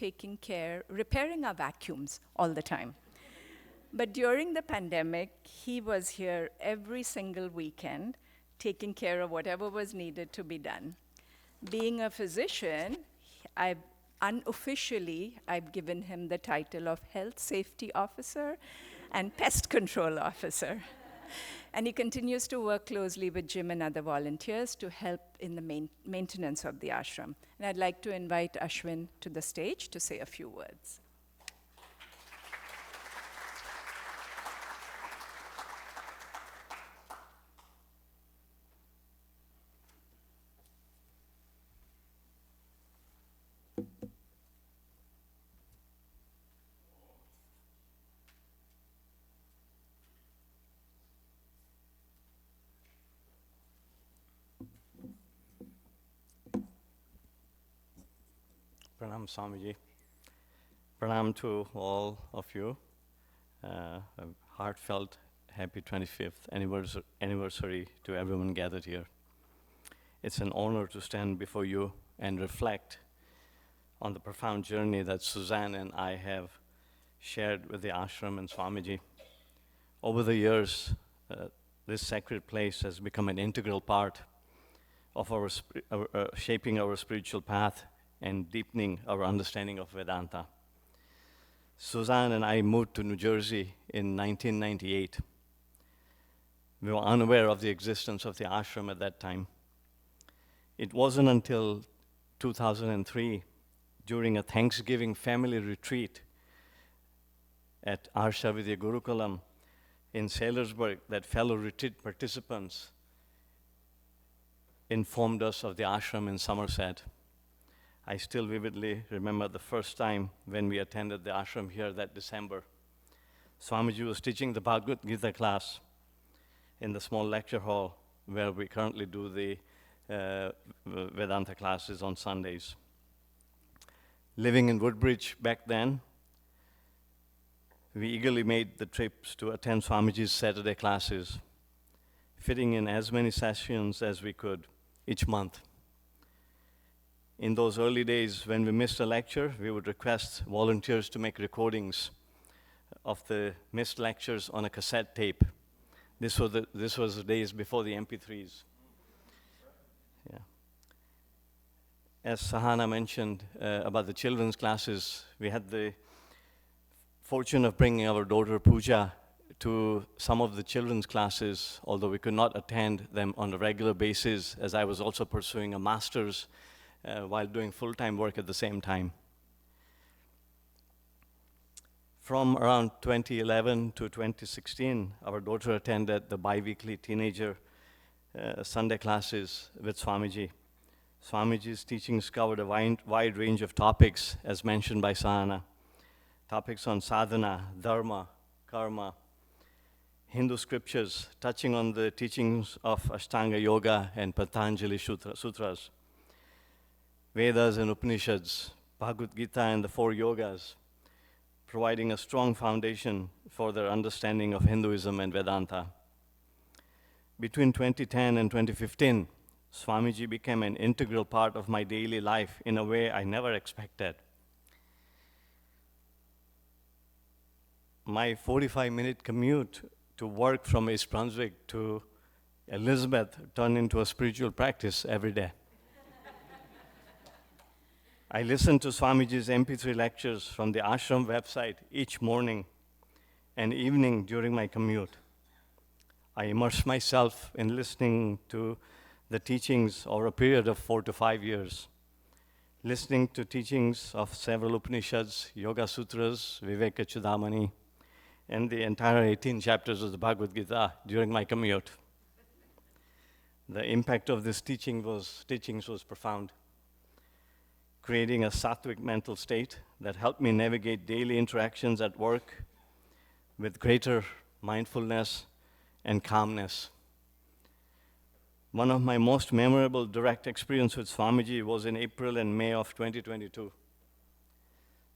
repairing our vacuums all the time. But during the pandemic, he was here every single weekend, taking care of whatever was needed to be done. Being a physician, unofficially, I've given him the title of Health Safety Officer and Pest Control Officer. And he continues to work closely with Jim and other volunteers to help in the maintenance of the ashram. And I'd like to invite Ashwin to the stage to say a few words. Pranam Swamiji. Pranam to all of you. A heartfelt happy 25th anniversary to everyone gathered here. It's an honor to stand before you and reflect on the profound journey that Suzanne and I have shared with the ashram and Swamiji. Over the years, this sacred place has become an integral part of our shaping our spiritual path and deepening our understanding of Vedanta. Suzanne and I moved to New Jersey in 1998. We were unaware of the existence of the ashram at that time. It wasn't until 2003, during a Thanksgiving family retreat at Arsha Vidya Gurukulam in Saylorsburg, that fellow retreat participants informed us of the ashram in Somerset. I still vividly remember the first time when we attended the ashram here that December. Swamiji was teaching the Bhagavad Gita class in the small lecture hall where we currently do the Vedanta classes on Sundays. Living in Woodbridge back then, we eagerly made the trips to attend Swamiji's Saturday classes, fitting in as many sessions as we could each month. In those early days, when we missed a lecture, we would request volunteers to make recordings of the missed lectures on a cassette tape. This was the days before the MP3s. Yeah. As Sahana mentioned about the children's classes, we had the fortune of bringing our daughter Pooja to some of the children's classes, although we could not attend them on a regular basis, as I was also pursuing a master's while doing full-time work at the same time. From around 2011 to 2016, our daughter attended the bi-weekly teenager Sunday classes with Swamiji. Swamiji's teachings covered a wide range of topics, as mentioned by Sahana. Topics on sadhana, dharma, karma, Hindu scriptures, touching on the teachings of Ashtanga Yoga and Patanjali Sutras, Vedas and Upanishads, Bhagavad Gita and the 4 yogas, providing a strong foundation for their understanding of Hinduism and Vedanta. Between 2010 and 2015, Swamiji became an integral part of my daily life in a way I never expected. My 45-minute commute to work from East Brunswick to Elizabeth turned into a spiritual practice every day. I listened to Swamiji's MP3 lectures from the ashram website each morning and evening during my commute. I immersed myself in listening to the teachings over a period of 4 to 5 years, listening to teachings of several Upanishads, Yoga Sutras, Viveka Chudamani, and the entire 18 chapters of the Bhagavad Gita during my commute. The impact of these teachings was profound, creating a sattvic mental state that helped me navigate daily interactions at work with greater mindfulness and calmness. One of my most memorable direct experiences with Swamiji was in April and May of 2022.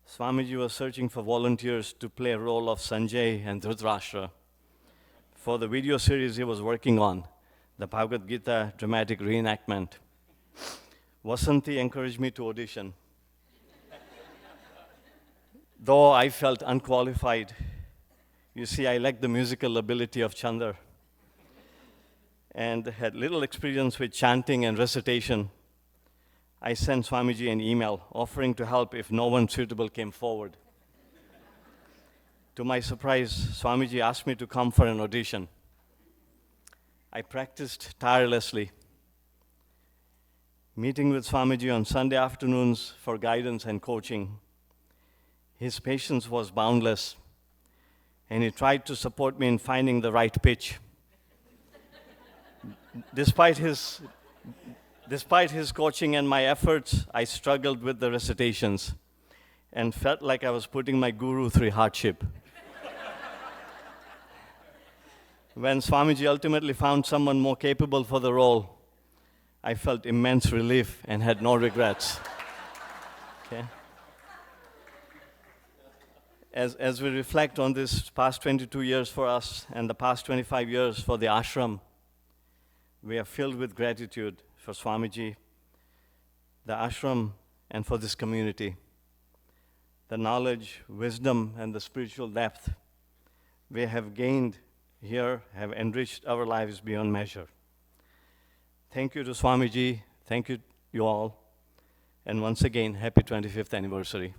Swamiji was searching for volunteers to play a role of Sanjay and Dhritarashtra for the video series he was working on, the Bhagavad Gita dramatic reenactment. Vasanthiji encouraged me to audition. Though I felt unqualified, you see, I lacked the musical ability of Chandar and had little experience with chanting and recitation. I sent Swamiji an email offering to help if no one suitable came forward. To my surprise, Swamiji asked me to come for an audition. I practiced tirelessly, meeting with Swamiji on Sunday afternoons for guidance and coaching. His patience was boundless, and he tried to support me in finding the right pitch. Despite his coaching and my efforts, I struggled with the recitations and felt like I was putting my guru through hardship. When Swamiji ultimately found someone more capable for the role, I felt immense relief and had no regrets. Okay? As we reflect on this past 22 years for us and the past 25 years for the ashram, we are filled with gratitude for Swamiji, the ashram, and for this community. The knowledge, wisdom, and the spiritual depth we have gained here have enriched our lives beyond measure. Thank you to Swamiji, thank you all, and once again, happy 25th anniversary.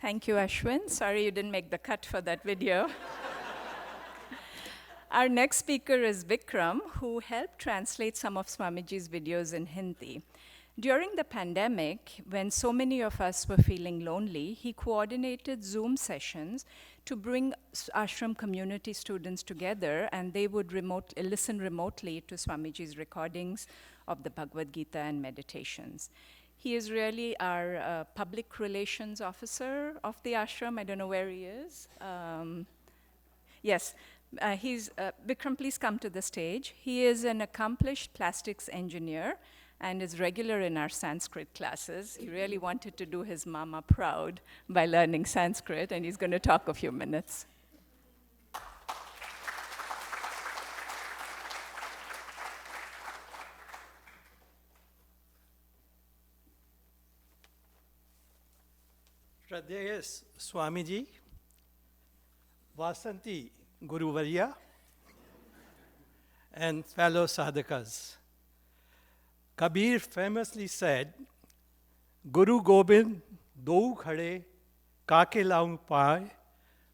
Thank you, Ashwin. Sorry you didn't make the cut for that video. Our next speaker is Vikram, who helped translate some of Swamiji's videos in Hindi. During the pandemic, when so many of us were feeling lonely, he coordinated Zoom sessions to bring ashram community students together, and they would listen remotely to Swamiji's recordings of the Bhagavad Gita and meditations. He is really our public relations officer of the ashram. I don't know where he is. Yes. Vikram, please come to the stage. He is an accomplished plastics engineer and is regular in our Sanskrit classes. He really wanted to do his mama proud by learning Sanskrit, and he's going to talk a few minutes. Shraddheya Swamiji, Vasanthiji Guru Varya, and fellow sadhakas. Kabir famously said, Guru Gobind do khade kaake laun paaye,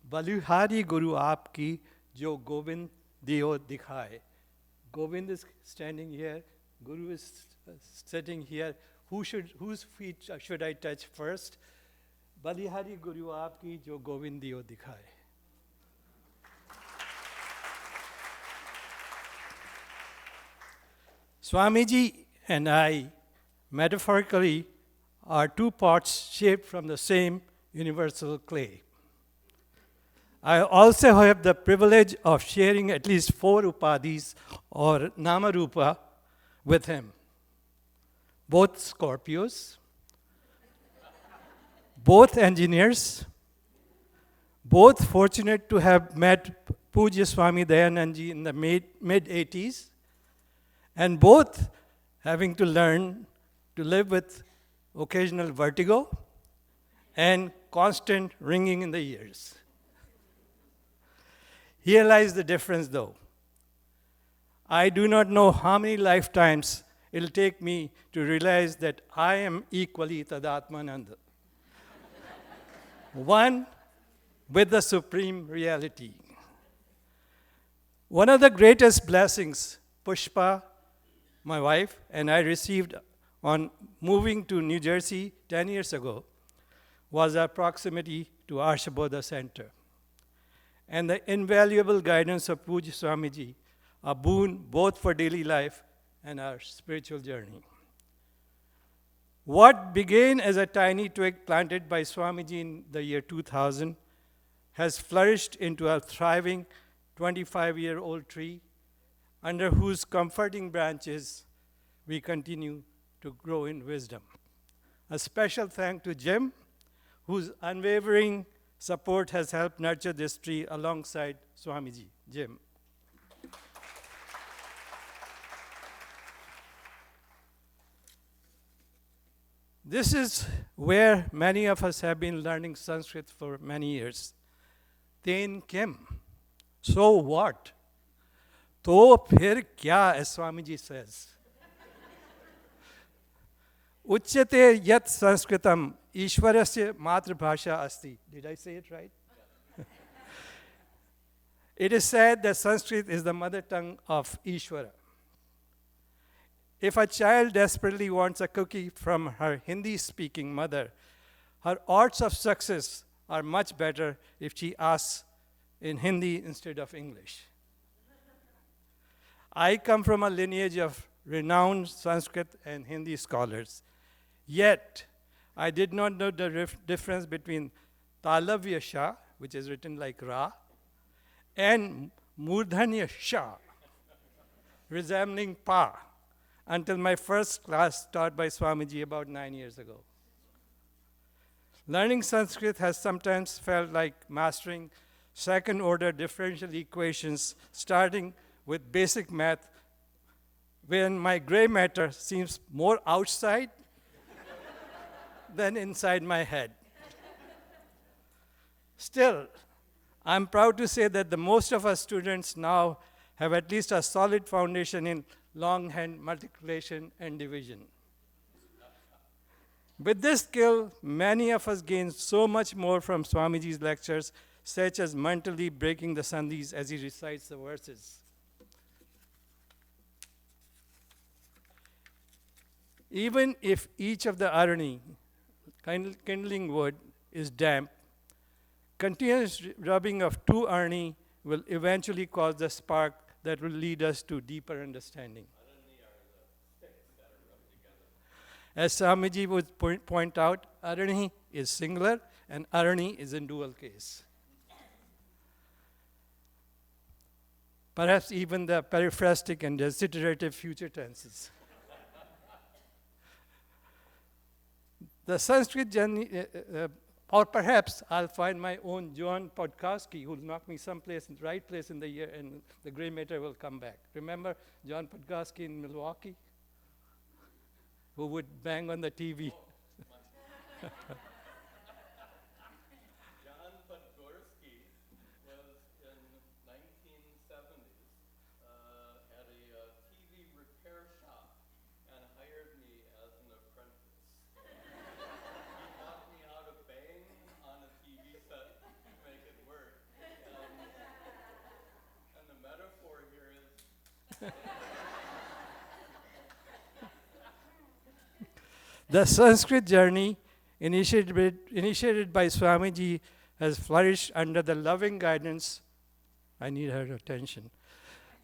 balihari Guru aapki jo Gobind diyo dikhaye. Gobind is standing here, Guru is sitting here. Whose feet should I touch first? Balihari Guru aapki jo Gobind diyo dikhaye. Swamiji and I, metaphorically, are two pots shaped from the same universal clay. I also have the privilege of sharing at least 4 upadhis or namarupa with him. both Scorpios, both engineers, both fortunate to have met Pujya Swami Dayanandji in the mid-80s, and both having to learn to live with occasional vertigo and constant ringing in the ears. Here lies the difference, though. I do not know how many lifetimes it'll take me to realize that I am equally Tadatmananda, one with the supreme reality. One of the greatest blessings Pushpa, my wife, and I received on moving to New Jersey 10 years ago was our proximity to Arsha Bodha Center and the invaluable guidance of Pujya Swamiji, a boon both for daily life and our spiritual journey. What began as a tiny twig planted by Swamiji in the year 2000 has flourished into a thriving 25-year-old tree under whose comforting branches we continue to grow in wisdom. A special thanks to Jim, whose unwavering support has helped nurture this tree alongside Swamiji. Jim. This is where many of us have been learning Sanskrit for many years. Then kim? So what? To phir kya, as Swamiji says. Uchyate yat sanskritam ishwarasya matrabhasha asti. Did I say it right? It is said that Sanskrit is the mother tongue of Ishvara. If a child desperately wants a cookie from her Hindi-speaking mother, her odds of success are much better if she asks in Hindi instead of English. I come from a lineage of renowned Sanskrit and Hindi scholars. Yet, I did not know the difference between Talavya Shah, which is written like Ra, and Murdhanya Shah, resembling Pa, until my first class taught by Swamiji about 9 years ago. Learning Sanskrit has sometimes felt like mastering second-order differential equations, starting with basic math, when my gray matter seems more outside than inside my head. Still, I'm proud to say that the most of our students now have at least a solid foundation in longhand multiplication and division. With this skill, many of us gain so much more from Swamiji's lectures, such as mentally breaking the sandhis as he recites the verses. Even if each of the arani, kindling wood, is damp, continuous rubbing of two arani will eventually cause the spark that will lead us to deeper understanding. As Swamiji would point out, arani is singular and arani is in dual case. Perhaps even the periphrastic and desiderative future tenses. The Sanskrit journey, or perhaps I'll find my own John Podkaski who'll knock me someplace in the right place in the year and the gray matter will come back. Remember John Podkaski in Milwaukee? Who would bang on the TV? John Podgorski was in 1970s at a TV repair shop and hired me as an apprentice. He taught me how to bang on a TV set to make it work. And the metaphor here is The Sanskrit journey, initiated by Swamiji, has flourished under the loving guidance. I need her attention.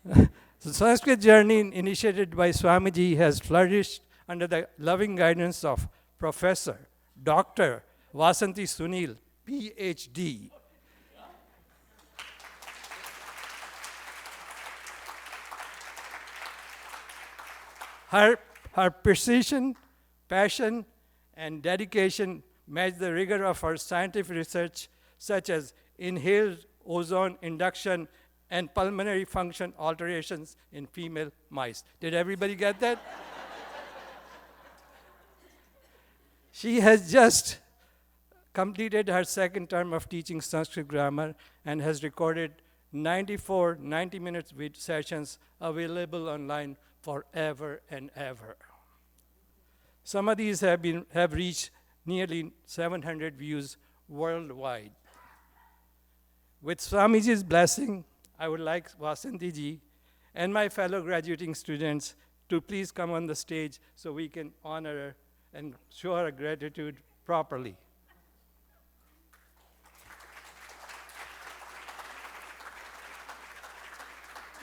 The Sanskrit journey, initiated by Swamiji, has flourished under the loving guidance of Professor, Dr. Vasanthiji Sunil, PhD. Her precision passion and dedication match the rigor of her scientific research, such as inhaled ozone induction and pulmonary function alterations in female mice. Did everybody get that? She has just completed her second term of teaching Sanskrit grammar and has recorded 94 90-minute sessions available online forever and ever. Some of these have reached nearly 700 views worldwide. With Swamiji's blessing, I would like Vasanthiji and my fellow graduating students to please come on the stage so we can honor her and show her gratitude properly.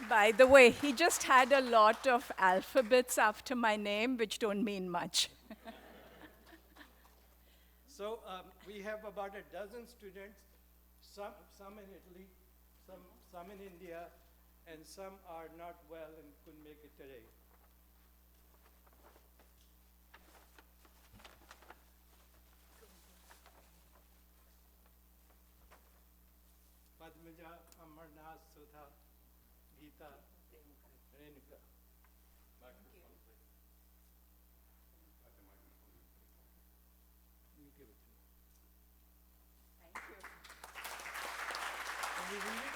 By the way, he just had a lot of alphabets after my name, which don't mean much. So we have about a dozen students, some in Italy, some in India, and some are not well and couldn't make it today. Padmaja, Amarnath, Sudha, Gita, Renuka. You give it to me. Thank you. Can you read it?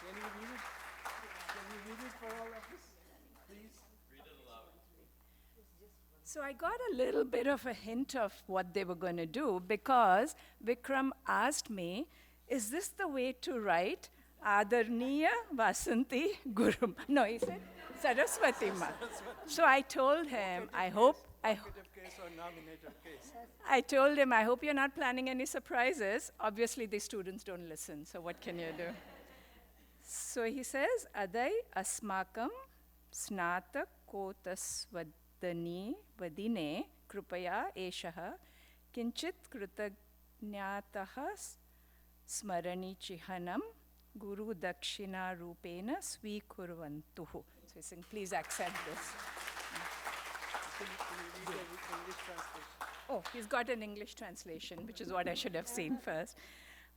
Can you read it? Can you read it for all of us, please? Read it aloud. So I got a little bit of a hint of what they were going to do because Vikram asked me, is this the way to write Adarniya Vasanti Guru? No, he said Saraswati Ma. So I told him, I told him, I hope you're not planning any surprises. Obviously, the students don't listen, so what can you do? So he says, Adai Asmakam Snata Kotasvadani Vadine Krupaya Eshaha Kinchit Krutagnataha Smarani Chihanam Guru Dakshina Rupena Svikurvantuhu. So he's saying, please accept this. Oh, he's got an English translation, which is what I should have seen first.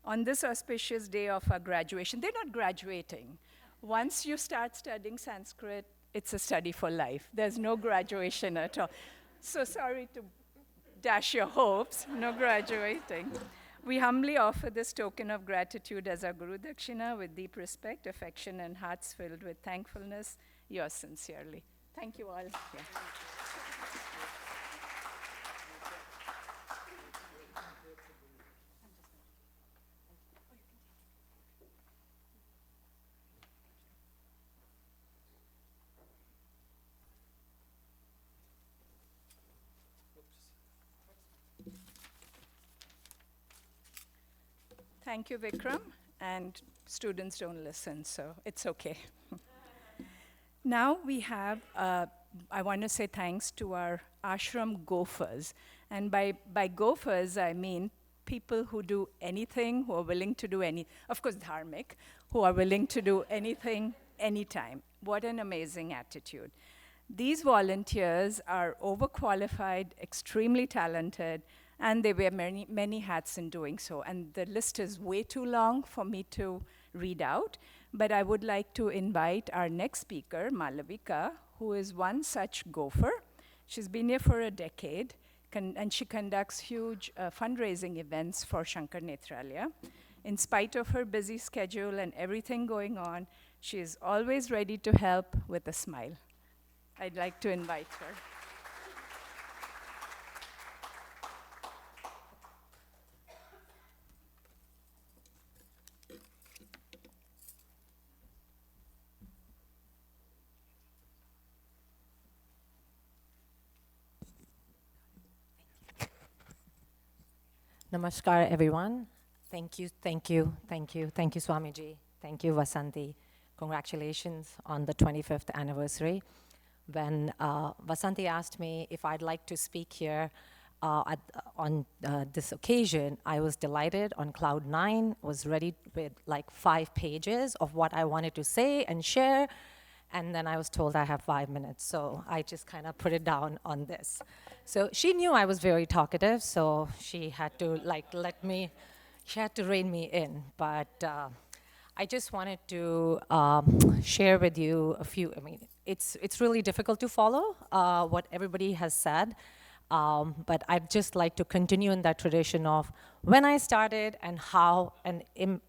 On this auspicious day of our graduation, they're not graduating. Once you start studying Sanskrit, it's a study for life. There's no graduation at all. So sorry to dash your hopes, no graduating. We humbly offer this token of gratitude as our Guru Dakshina with deep respect, affection, and hearts filled with thankfulness. Yours sincerely. Thank you all. Yeah. Thank you, Vikram. And students don't listen, so it's okay. Now we have, I want to say thanks to our ashram gophers. And by gophers, I mean people who do anything, who are willing to do of course, dharmic, who are willing to do anything, anytime. What an amazing attitude. These volunteers are overqualified, extremely talented, and they wear many, many hats in doing so. And the list is way too long for me to read out, but I would like to invite our next speaker, Malavika, who is one such gopher. She's been here for a decade, and she conducts huge fundraising events for Shankar Netralaya. In spite of her busy schedule and everything going on, she is always ready to help with a smile. I'd like to invite her. Namaskar, everyone. Thank you, thank you, thank you, thank you, Swamiji. Thank you, Vasanthi. Congratulations on the 25th anniversary. When Vasanthi asked me if I'd like to speak here, on this occasion, I was delighted on cloud 9, was ready with like 5 pages of what I wanted to say and share, and then I was told I have 5 minutes, so I just kind of put it down on this. So she knew I was very talkative, so she had to she had to rein me in, but I just wanted to share with you a few. I mean, it's really difficult to follow what everybody has said, but I'd just like to continue in that tradition of when I started and how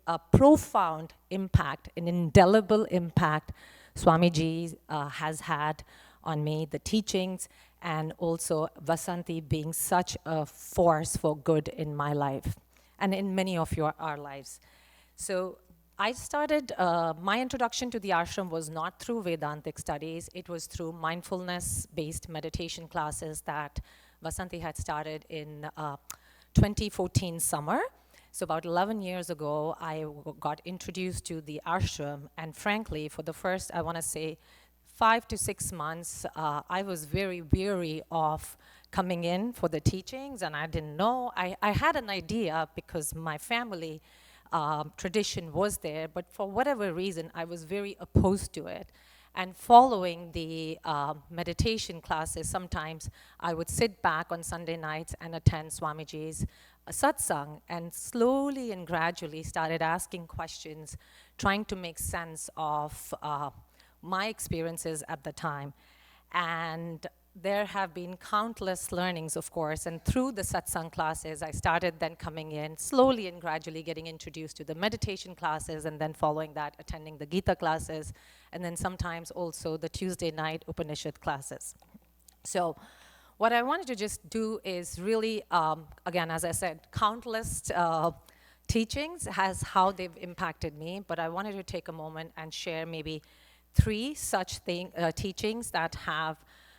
a profound impact, an indelible impact Swamiji has had on me, the teachings, and also Vasanthi being such a force for good in my life and in many of our lives. So I started, my introduction to the ashram was not through Vedantic studies, it was through mindfulness-based meditation classes that Vasanthi had started in 2014 summer. So about 11 years ago, I got introduced to the ashram, and frankly, for the first, I want to say, 5 to 6 months, I was very weary of coming in for the teachings, and I didn't know. I had an idea because my family tradition was there, but for whatever reason, I was very opposed to it. And following the meditation classes, sometimes I would sit back on Sunday nights and attend Swamiji's satsang, and slowly and gradually started asking questions, trying to make sense of my experiences at the time. And there have been countless learnings, of course, and through the satsang classes, I started then coming in, slowly and gradually getting introduced to the meditation classes, and then following that, attending the Gita classes, and then sometimes also the Tuesday night Upanishad classes. So what I wanted to just do is really, again, as I said, countless teachings has how they've impacted me, but I wanted to take a moment and share maybe 3 such teachings that have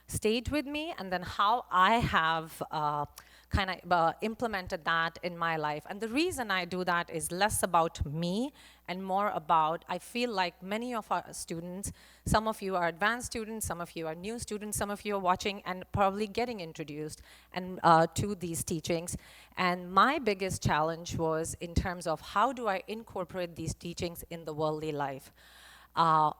stayed with me, and then how I have implemented that in my life. And the reason I do that is less about me and more about, I feel like many of our students, some of you are advanced students, some of you are new students, some of you are watching and probably getting introduced and to these teachings. And my biggest challenge was in terms of how do I incorporate these teachings in the worldly life.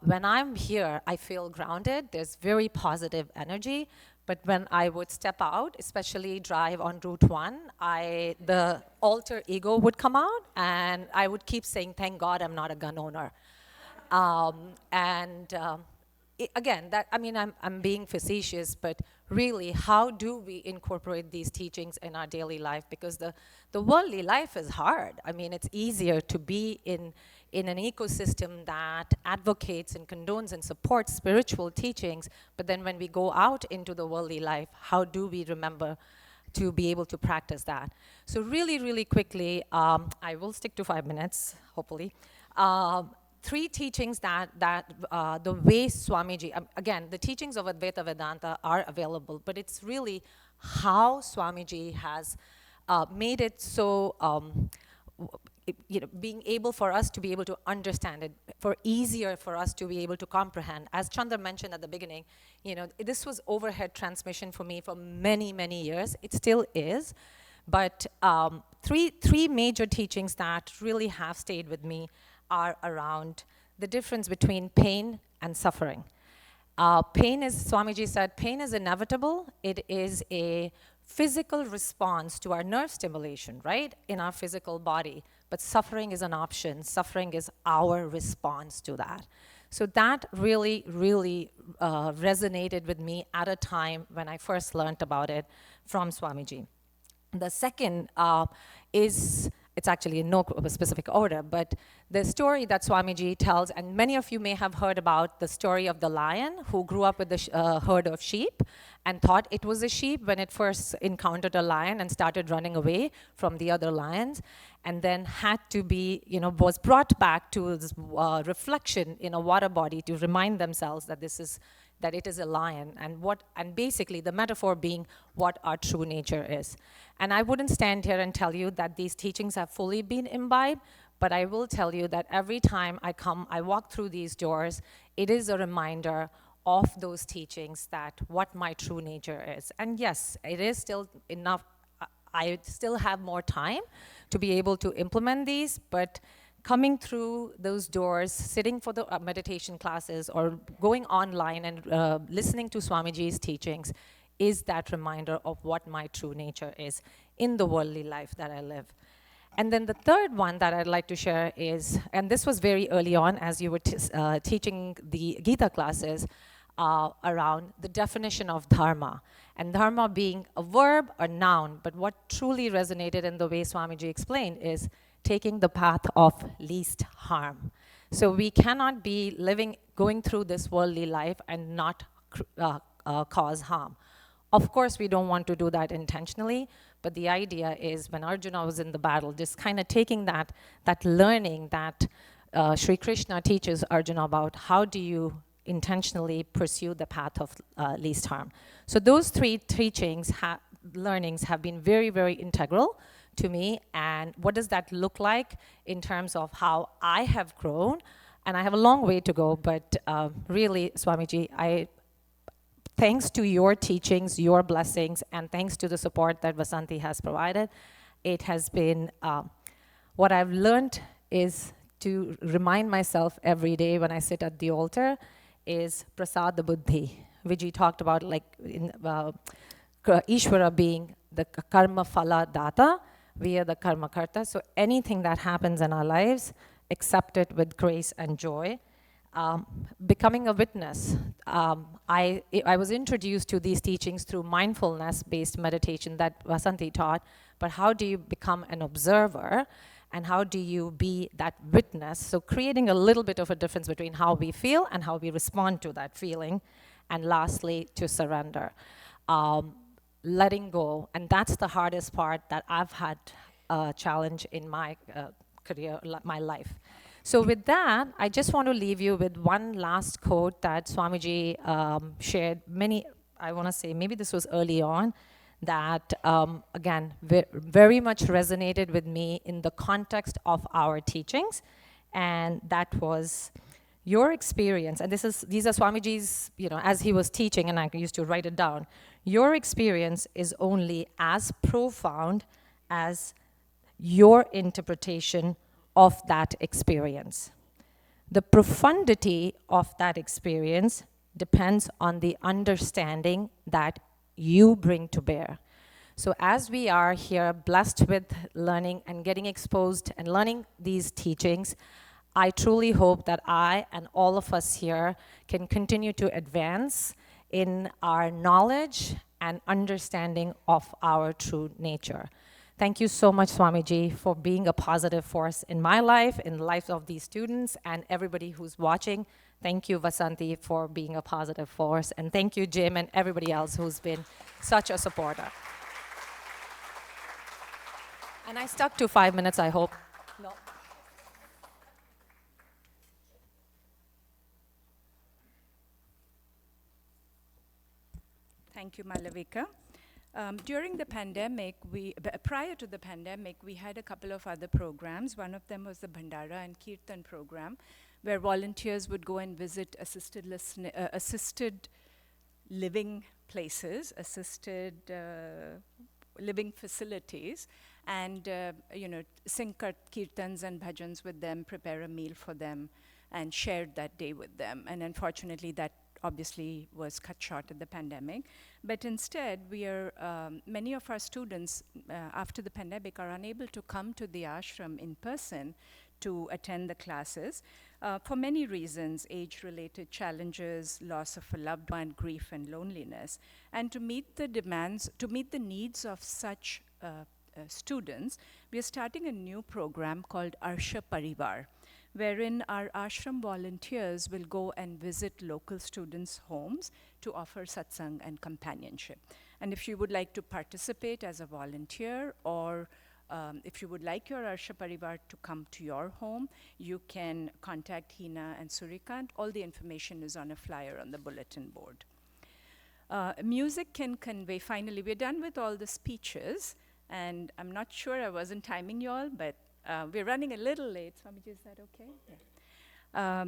When I'm here, I feel grounded. There's very positive energy. But when I would step out, especially drive on Route 1, the alter ego would come out, and I would keep saying, thank God I'm not a gun owner. Again, I'm being facetious, but really, how do we incorporate these teachings in our daily life? Because the worldly life is hard. I mean, it's easier to be in an ecosystem that advocates and condones and supports spiritual teachings, but then when we go out into the worldly life, how do we remember to be able to practice that? So really, really quickly, I will stick to 5 minutes, hopefully. 3 teachings that the way Swamiji, again, the teachings of Advaita Vedanta are available, but it's really how Swamiji has made it so, being able for us to be able to understand it, easier for us to be able to comprehend. As Chandar mentioned at the beginning, this was overhead transmission for me for many, many years. It still is, but three major teachings that really have stayed with me are around the difference between pain and suffering. Pain is, Swamiji said, pain is inevitable. It is a physical response to our nerve stimulation, right, in our physical body. But suffering is an option. Suffering is our response to that. So that really, really resonated with me at a time when I first learned about it from Swamiji. The second is, it's actually in no specific order, but the story that Swamiji tells, and many of you may have heard about the story of the lion who grew up with a herd of sheep and thought it was a sheep when it first encountered a lion and started running away from the other lions, and then had to be, was brought back to this reflection in a water body to remind themselves that it is a lion, and basically the metaphor being what our true nature is. And I wouldn't stand here and tell you that these teachings have fully been imbibed, but I will tell you that every time I walk through these doors, it is a reminder of those teachings, that what my true nature is. And yes, it is still enough I still have more time to be able to implement these, but coming through those doors, sitting for the meditation classes or going online and listening to Swamiji's teachings is that reminder of what my true nature is in the worldly life that I live. And then the third one that I'd like to share is, and this was very early on as you were teaching the Gita classes, around the definition of dharma. And dharma being a verb, a noun, but what truly resonated in the way Swamiji explained is taking the path of least harm. So we cannot be going through this worldly life and not cause harm. Of course, we don't want to do that intentionally, but the idea is when Arjuna was in the battle, just kind of taking that learning that Sri Krishna teaches Arjuna about how do you intentionally pursue the path of least harm. So those three teachings, learnings have been very, very integral to me. And what does that look like in terms of how I have grown? And I have a long way to go, but really, Swamiji, thanks to your teachings, your blessings, and thanks to the support that Vasanthi has provided, it has been, what I've learned is to remind myself every day when I sit at the altar is prasada buddhi. Viji talked about Ishvara being the karma phala data, we are the karma karta. So anything that happens in our lives, accept it with grace and joy. Becoming a witness. I was introduced to these teachings through mindfulness-based meditation that Vasanthi taught, but how do you become an observer and how do you be that witness? So creating a little bit of a difference between how we feel and how we respond to that feeling. And lastly, to surrender. Letting go, and that's the hardest part that I've had a challenge in my career, my life. So with that, I just want to leave you with one last quote that Swamiji shared I want to say, maybe this was early on, that again, very much resonated with me in the context of our teachings. And that was, your experience, and these are Swamiji's, as he was teaching, and I used to write it down, your experience is only as profound as your interpretation of that experience. The profundity of that experience depends on the understanding that you bring to bear. So as we are here blessed with learning and getting exposed and learning these teachings, I truly hope that I and all of us here can continue to advance in our knowledge and understanding of our true nature. Thank you so much, Swamiji, for being a positive force in my life, in the lives of these students, and everybody who's watching. Thank you, Vasanthi, for being a positive force. And thank you, Jim, and everybody else who's been such a supporter. And I stuck to 5 minutes, I hope. No. Thank you, Malavika. During the pandemic, prior to the pandemic, we had a couple of other programs. One of them was the Bhandara and Kirtan program, where volunteers would go and visit assisted living places, assisted living facilities, and sing kirtans and bhajans with them, prepare a meal for them, and shared that day with them. And unfortunately, that obviously was cut short at the pandemic. But instead, many of our students after the pandemic are unable to come to the ashram in person to attend the classes for many reasons: age-related challenges, loss of a loved one, grief and loneliness. And to meet the needs of such students, we are starting a new program called Arsha Parivar, wherein our ashram volunteers will go and visit local students' homes to offer satsang and companionship. And if you would like to participate as a volunteer, or if you would like your Arsha Parivar to come to your home, you can contact Hina and Surikant. All the information is on a flyer on the bulletin board. Music can convey, finally, we're done with all the speeches, and I'm not sure, I wasn't timing you all, but we're running a little late. Swamiji, is that okay? Yeah.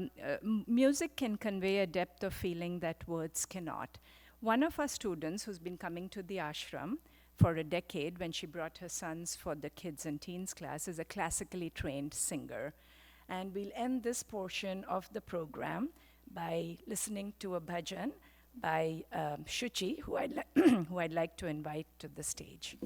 Music can convey a depth of feeling that words cannot. One of our students who's been coming to the ashram for a decade when she brought her sons for the kids and teens class, is a classically trained singer. And we'll end this portion of the program by listening to a bhajan by Suchi, who I'd like to invite to the stage.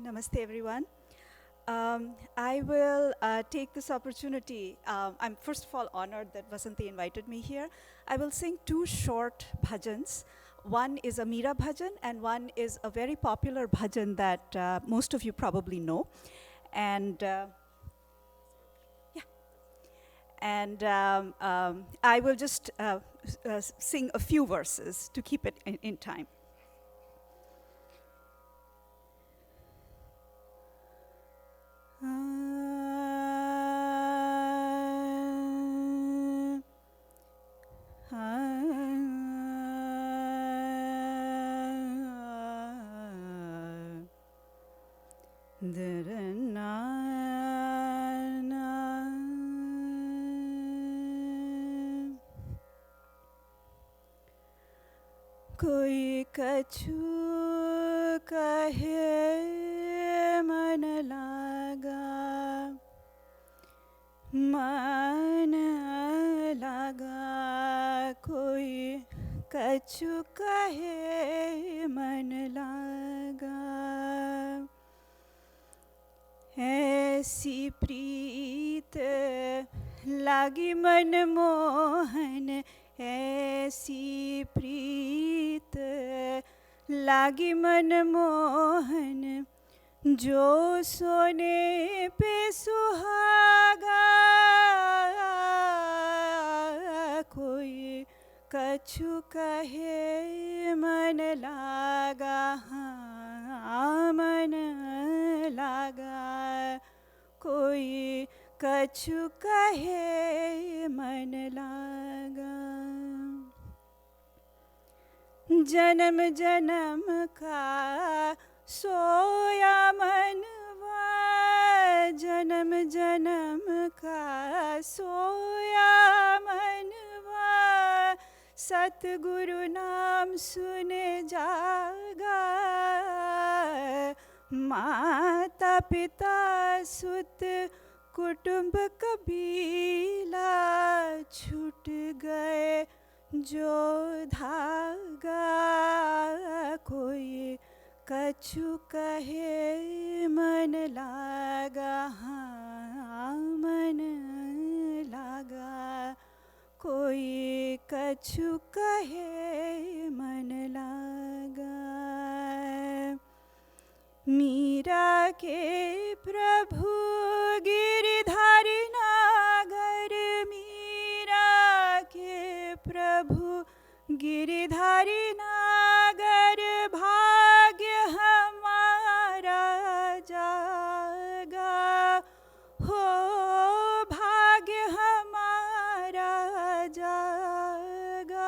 Namaste, everyone. I will take this opportunity. I'm first of all honored that Vasanthi invited me here. I will sing two short bhajans. One is a Meera bhajan, and one is a very popular bhajan that most of you probably know. And I will just sing a few verses to keep it in time. कोई कछु कहे मन लागा कोई कछु कहे मन लागा ऐसी प्रीत लागी मन मोहन ऐसी प्रीत लागी मन मोहन जो सोने पे सुहागा कोई कछु कहे मन लागा हाँ मन लागा कोई कछु कहे मन लागा जन्म जन्म का सोया मनवा जन्म जन्म का सोया मनवा सतगुरु नाम सुने जागा माता पिता सुत कुटुंब कबीला छूट गए जो धागा कोई कछु कहे मन लागा हाँ मन लागा कोई कछु कहे मन लागा मीरा के प्रभु गिरधारी नागर मीरा के प्रभु गिरधारी नागर भाग्य हमारा जागा हो भाग्य हमारा जागा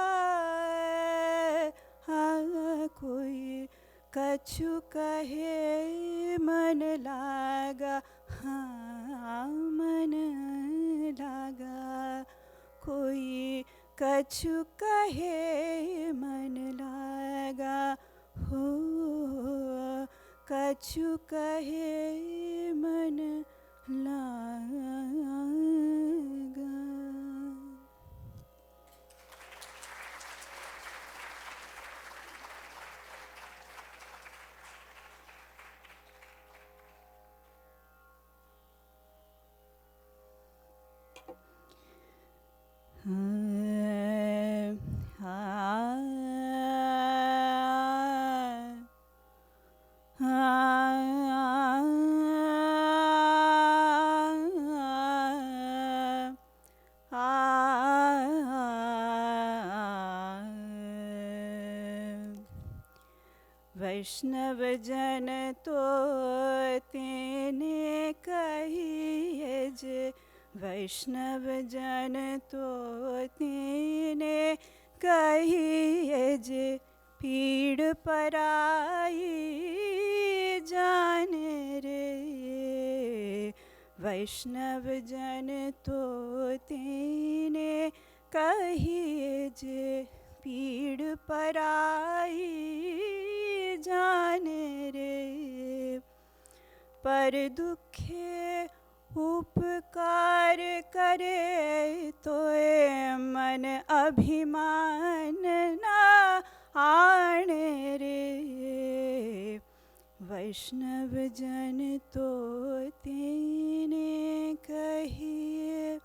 हाँ कोई कछु कहे मन लागा हाँ मन लागा कोई कछु कहे मन लागा हो कछु कहे मन लागा ah वैष्णव जन तो तेने कहिए जे, वैष्णव जन तो तेने कहिए जे, पीड़ पराई जाने रे। वैष्णव जन तो तेने कहिए जे, पीड़ पराई जाने रे। पर दुखे उपकार करे तोए मन अभिमान ना आने रे। वैष्णव जन तो तेने कहिए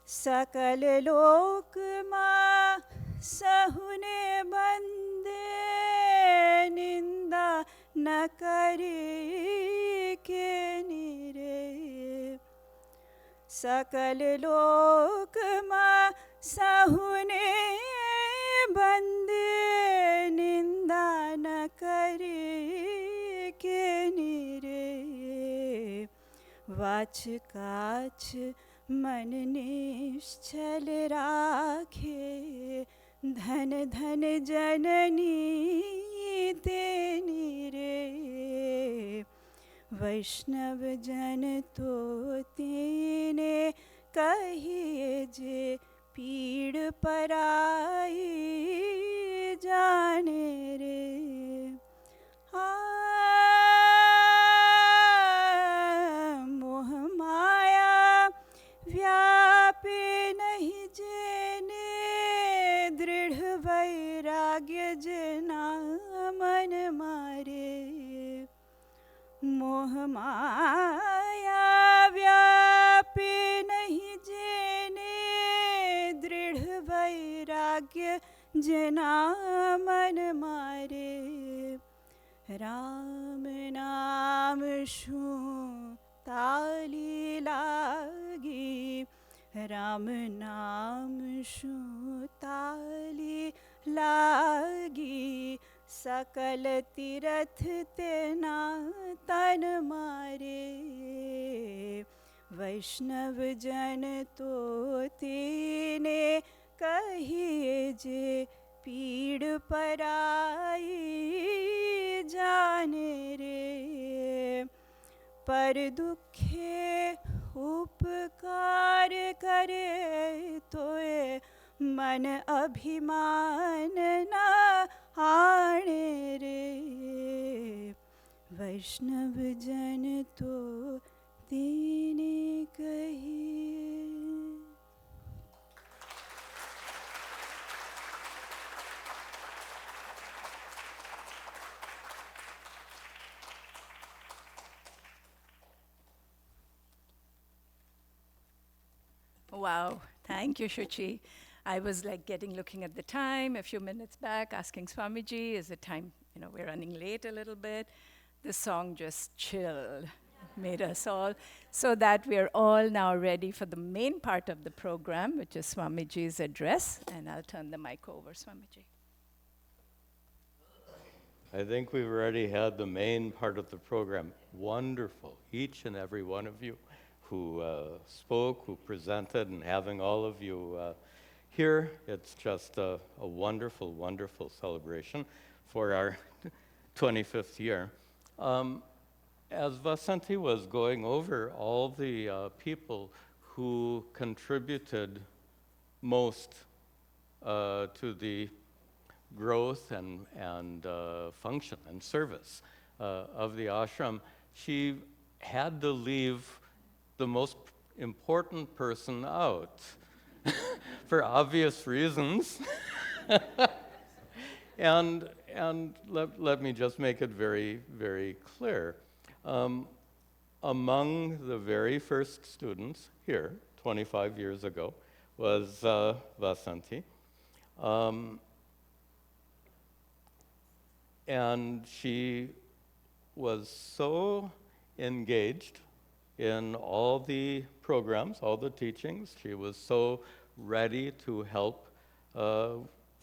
सकल लोक माँ सहुने बंदे, निंदा न करे के निरे। सकल लोक माँ सहुने बंदे, निंदा न करे के निरे। वाच काच मन निश्चल राखे, धन धन जननी तेनी रे। वैष्णव जन तो तेने कहिए जे, पीड़ पराई जाने रे। मोह माया व्यापे नहीं जेने, दृढ़ वैराग्य जना मन मारे। मोह माया व्यापे नहीं जेने, दृढ़ वैराग्य जना मन मारे। राम नाम शू ताली लागी, राम नाम शू ताली लागी। सकल तीरथ तेना तन मारे। वैष्णव जन तो तेने कहिए जे, पीड़ पराई जाने रे। पर दुखे उपकार करे तोए, मन अभिमान ना आने रे। वैष्णव जन तो तेने कहिए। Wow, thank you, Suchi. I was like looking at the time a few minutes back, asking Swamiji, is it time, we're running late a little bit. This song just chilled, made us all, so that we're all now ready for the main part of the program, which is Swamiji's address, and I'll turn the mic over, Swamiji. I think we've already had the main part of the program. Wonderful, each and every one of you who spoke, who presented, and having all of you here. It's just a wonderful, wonderful celebration for our 25th year. As Vasanthiji was going over all the people who contributed most to the growth and function and service of the ashram, she had to leave the most important person out for obvious reasons. and let me just make it very, very clear. Among the very first students here, 25 years ago, was Vasanthiji. And she was so engaged in all the programs, all the teachings. She was so ready to help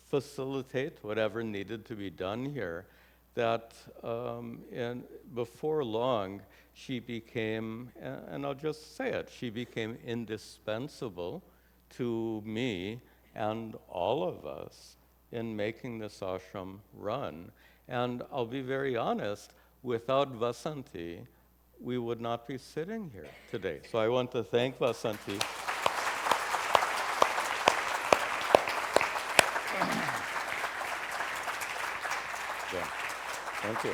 facilitate whatever needed to be done here, that before long, she became, and I'll just say it, she became indispensable to me and all of us in making this ashram run. And I'll be very honest, without Vasanthi, we would not be sitting here today. So I want to thank Vasanthi. Yeah. Thank you.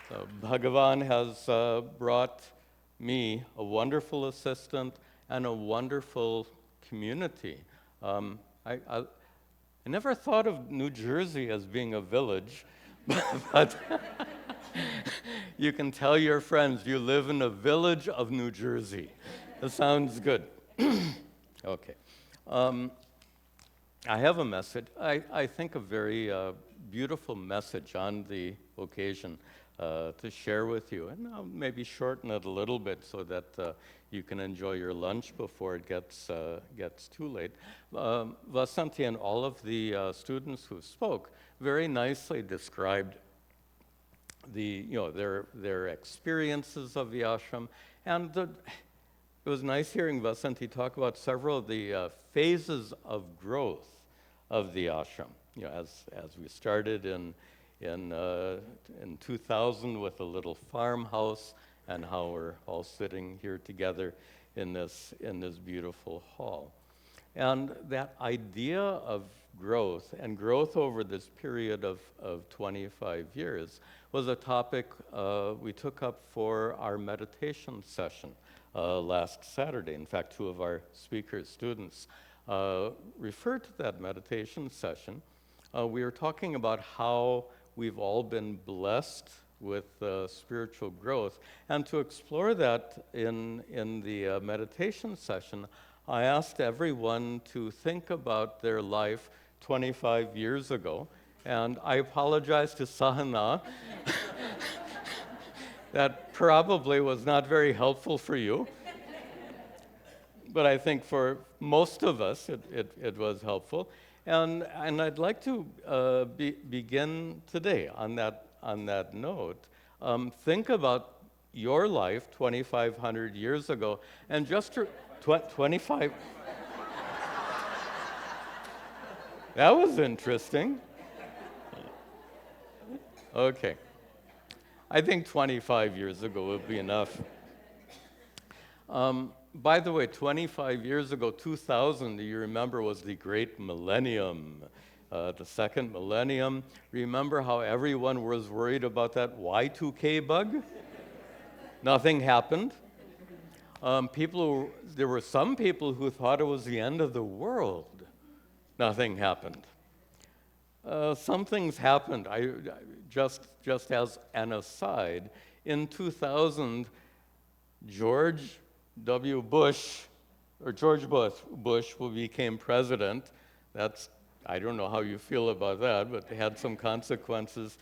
So Bhagavan has brought me a wonderful assistant and a wonderful community. I never thought of New Jersey as being a village, but you can tell your friends you live in a village of New Jersey. That sounds good. Okay. I have a message, I think a very beautiful message on the occasion to share with you. And I'll maybe shorten it a little bit so that you can enjoy your lunch before it gets too late. Vasanthi and all of the students who spoke very nicely described their experiences of the ashram. And it was nice hearing Vasanthi talk about several of the phases of growth of the ashram. As we started in 2000 with a little farmhouse, and how we're all sitting here together in this beautiful hall. And that idea of growth, and growth over this period of 25 years, was a topic we took up for our meditation session last Saturday. In fact, two of our speakers, students, referred to that meditation session. We were talking about how we've all been blessed with spiritual growth. And to explore that in the meditation session, I asked everyone to think about their life 25 years ago. And I apologize to Sahana. That probably was not very helpful for you. But I think for most of us, it was helpful. And I'd like to begin today on that note. Think about your life 2,500 years ago, and just 25. That was interesting. Okay. I think 25 years ago would be enough. By the way, 25 years ago, 2000, you remember, was the great millennium, the second millennium. Remember how everyone was worried about that Y2K bug? Nothing happened. There were some people who thought it was the end of the world. Nothing happened. Some things happened. Just as an aside, in 2000, George Bush, who became president. I don't know how you feel about that, but it had some consequences.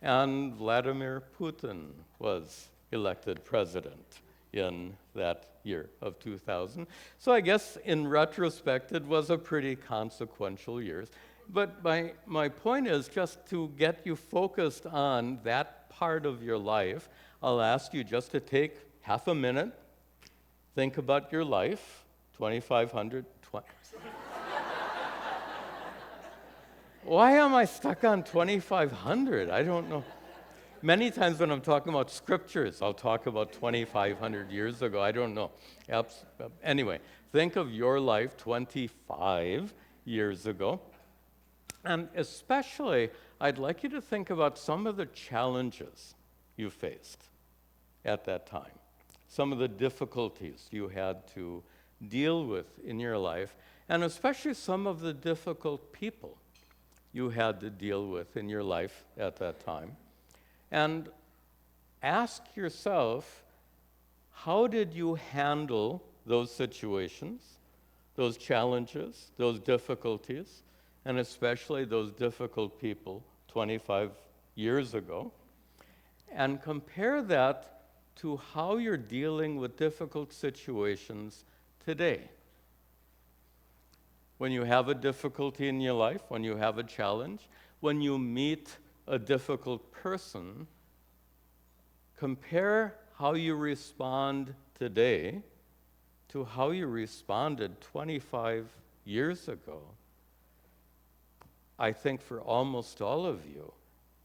And Vladimir Putin was elected president in that year of 2000. So I guess in retrospect, it was a pretty consequential year. But my point is just to get you focused on that part of your life. I'll ask you just to take half a minute. Think about your life, 2,500. Why am I stuck on 2,500? I don't know. Many times when I'm talking about scriptures, I'll talk about 2,500 years ago. I don't know. Anyway, think of your life 25 years ago. And especially, I'd like you to think about some of the challenges you faced at that time. Some of the difficulties you had to deal with in your life, and especially some of the difficult people you had to deal with in your life at that time. And ask yourself, how did you handle those situations, those challenges, those difficulties, and especially those difficult people 25 years ago? And compare that to how you're dealing with difficult situations today. When you have a difficulty in your life, when you have a challenge, when you meet a difficult person, compare how you respond today to how you responded 25 years ago. I think for almost all of you,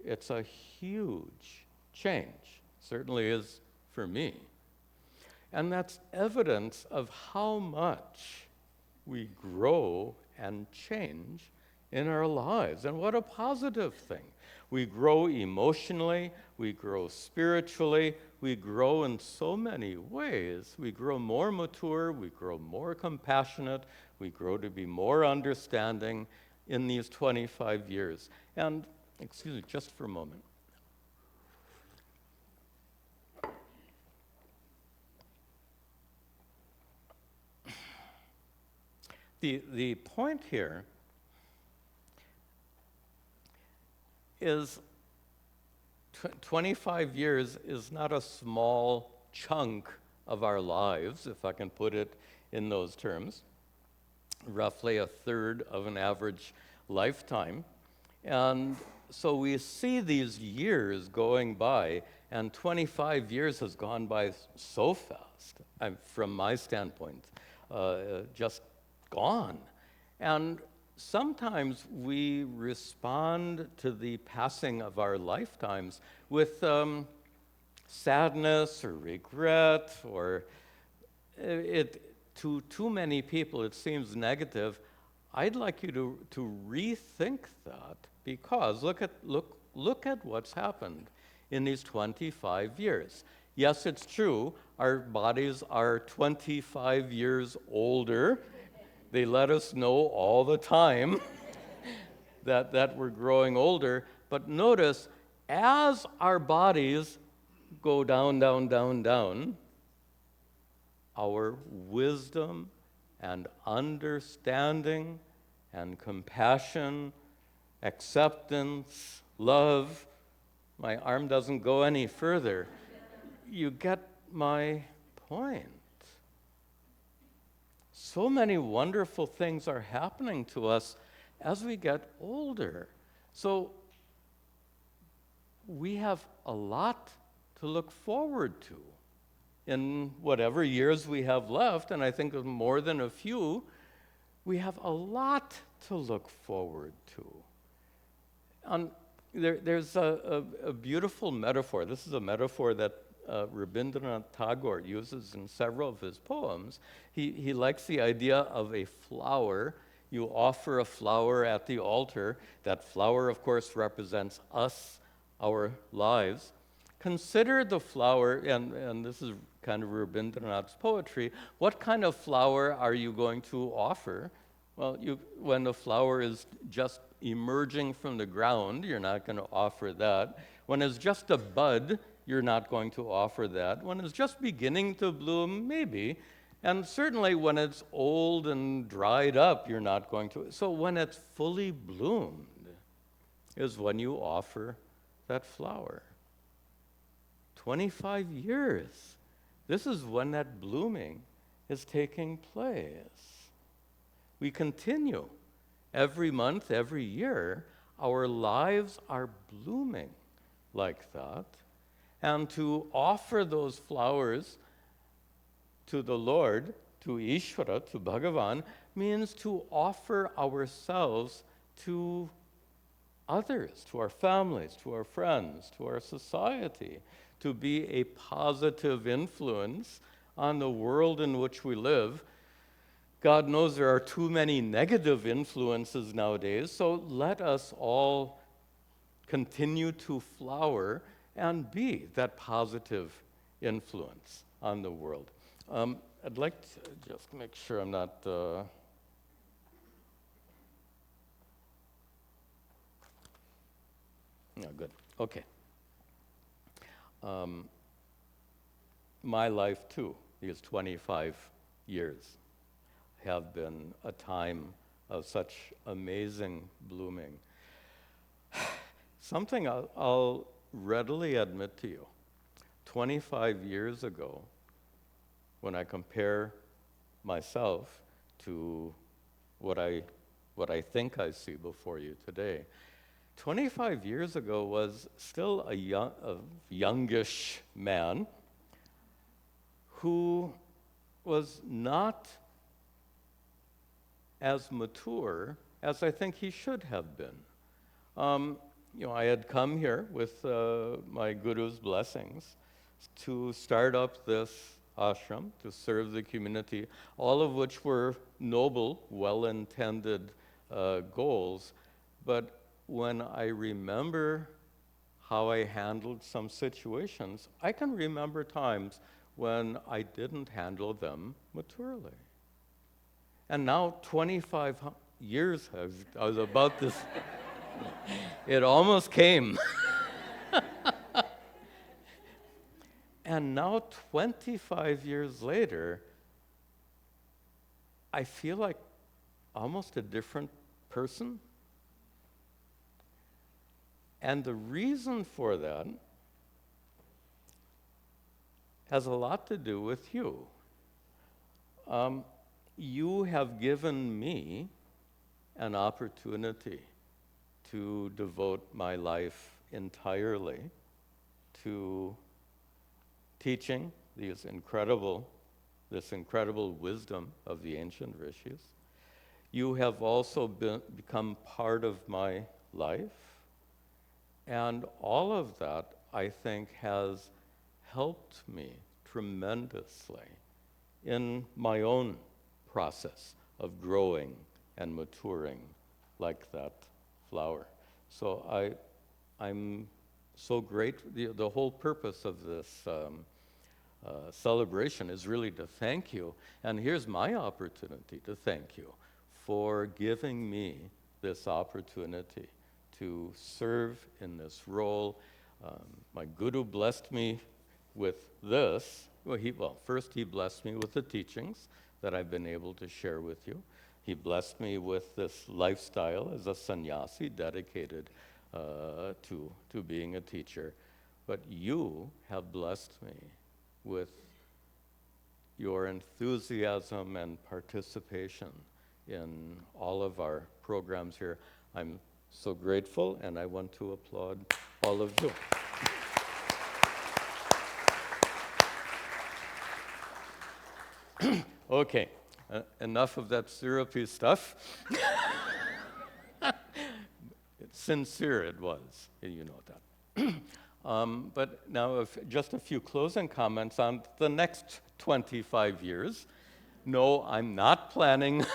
it's a huge change. Certainly is for me. And that's evidence of how much we grow and change in our lives. And what a positive thing. We grow emotionally, we grow spiritually, we grow in so many ways. We grow more mature, we grow more compassionate, we grow to be more understanding in these 25 years. And, excuse me, just for a moment. The point here is 25 years is not a small chunk of our lives, if I can put it in those terms, roughly a third of an average lifetime. And so we see these years going by, and 25 years has gone by so fast, from my standpoint, just gone. And sometimes we respond to the passing of our lifetimes with sadness or regret, or to too many people it seems negative. I'd like you to rethink that, because look at what's happened in these 25 years. Yes, it's true, our bodies are 25 years older. They let us know all the time that we're growing older. But notice, as our bodies go down, down, down, down, our wisdom and understanding and compassion, acceptance, love, my arm doesn't go any further. You get my point. So many wonderful things are happening to us as we get older. So we have a lot to look forward to in whatever years we have left, and I think of more than a few. We have a lot to look forward to. And there's a beautiful metaphor. This is a metaphor that Rabindranath Tagore uses in several of his poems. He likes the idea of a flower. You offer a flower at the altar. That flower, of course, represents us, our lives. Consider the flower, and this is kind of Rabindranath's poetry. What kind of flower are you going to offer? Well, when the flower is just emerging from the ground, you're not going to offer that. When it's just a bud, you're not going to offer that. When it's just beginning to bloom, maybe. And certainly when it's old and dried up, you're not going to. So when it's fully bloomed is when you offer that flower. 25 years. This is when that blooming is taking place. We continue. Every month, every year, our lives are blooming like that. And to offer those flowers to the Lord, to Ishvara, to Bhagavan, means to offer ourselves to others, to our families, to our friends, to our society, to be a positive influence on the world in which we live. God knows there are too many negative influences nowadays, so let us all continue to flower and be that positive influence on the world. I'd like to just make sure I'm not... No, good. Okay. My life, too, these 25 years have been a time of such amazing blooming. Something I'll readily admit to you. 25 years ago, when I compare myself to what I think I see before you today, 25 years ago was still a youngish man who was not as mature as I think he should have been. I had come here with my guru's blessings to start up this ashram, to serve the community, all of which were noble, well-intended goals. But when I remember how I handled some situations, I can remember times when I didn't handle them maturely. And now 25 years I was about this. It almost came. And now 25 years later, I feel like almost a different person. And the reason for that has a lot to do with you. You have given me an opportunity to devote my life entirely to teaching this incredible wisdom of the ancient rishis. You have also become part of my life. And all of that, I think, has helped me tremendously in my own process of growing and maturing like that flower. So I'm so grateful. The whole purpose of this celebration is really to thank you. And here's my opportunity to thank you for giving me this opportunity to serve in this role. My guru blessed me with this. First he blessed me with the teachings that I've been able to share with you. He blessed me with this lifestyle as a sannyasi dedicated to being a teacher. But you have blessed me with your enthusiasm and participation in all of our programs here. I'm so grateful, and I want to applaud all of you. Okay, enough of that syrupy stuff. Sincere it was, you know that. But now just a few closing comments on the next 25 years. No, I'm not planning.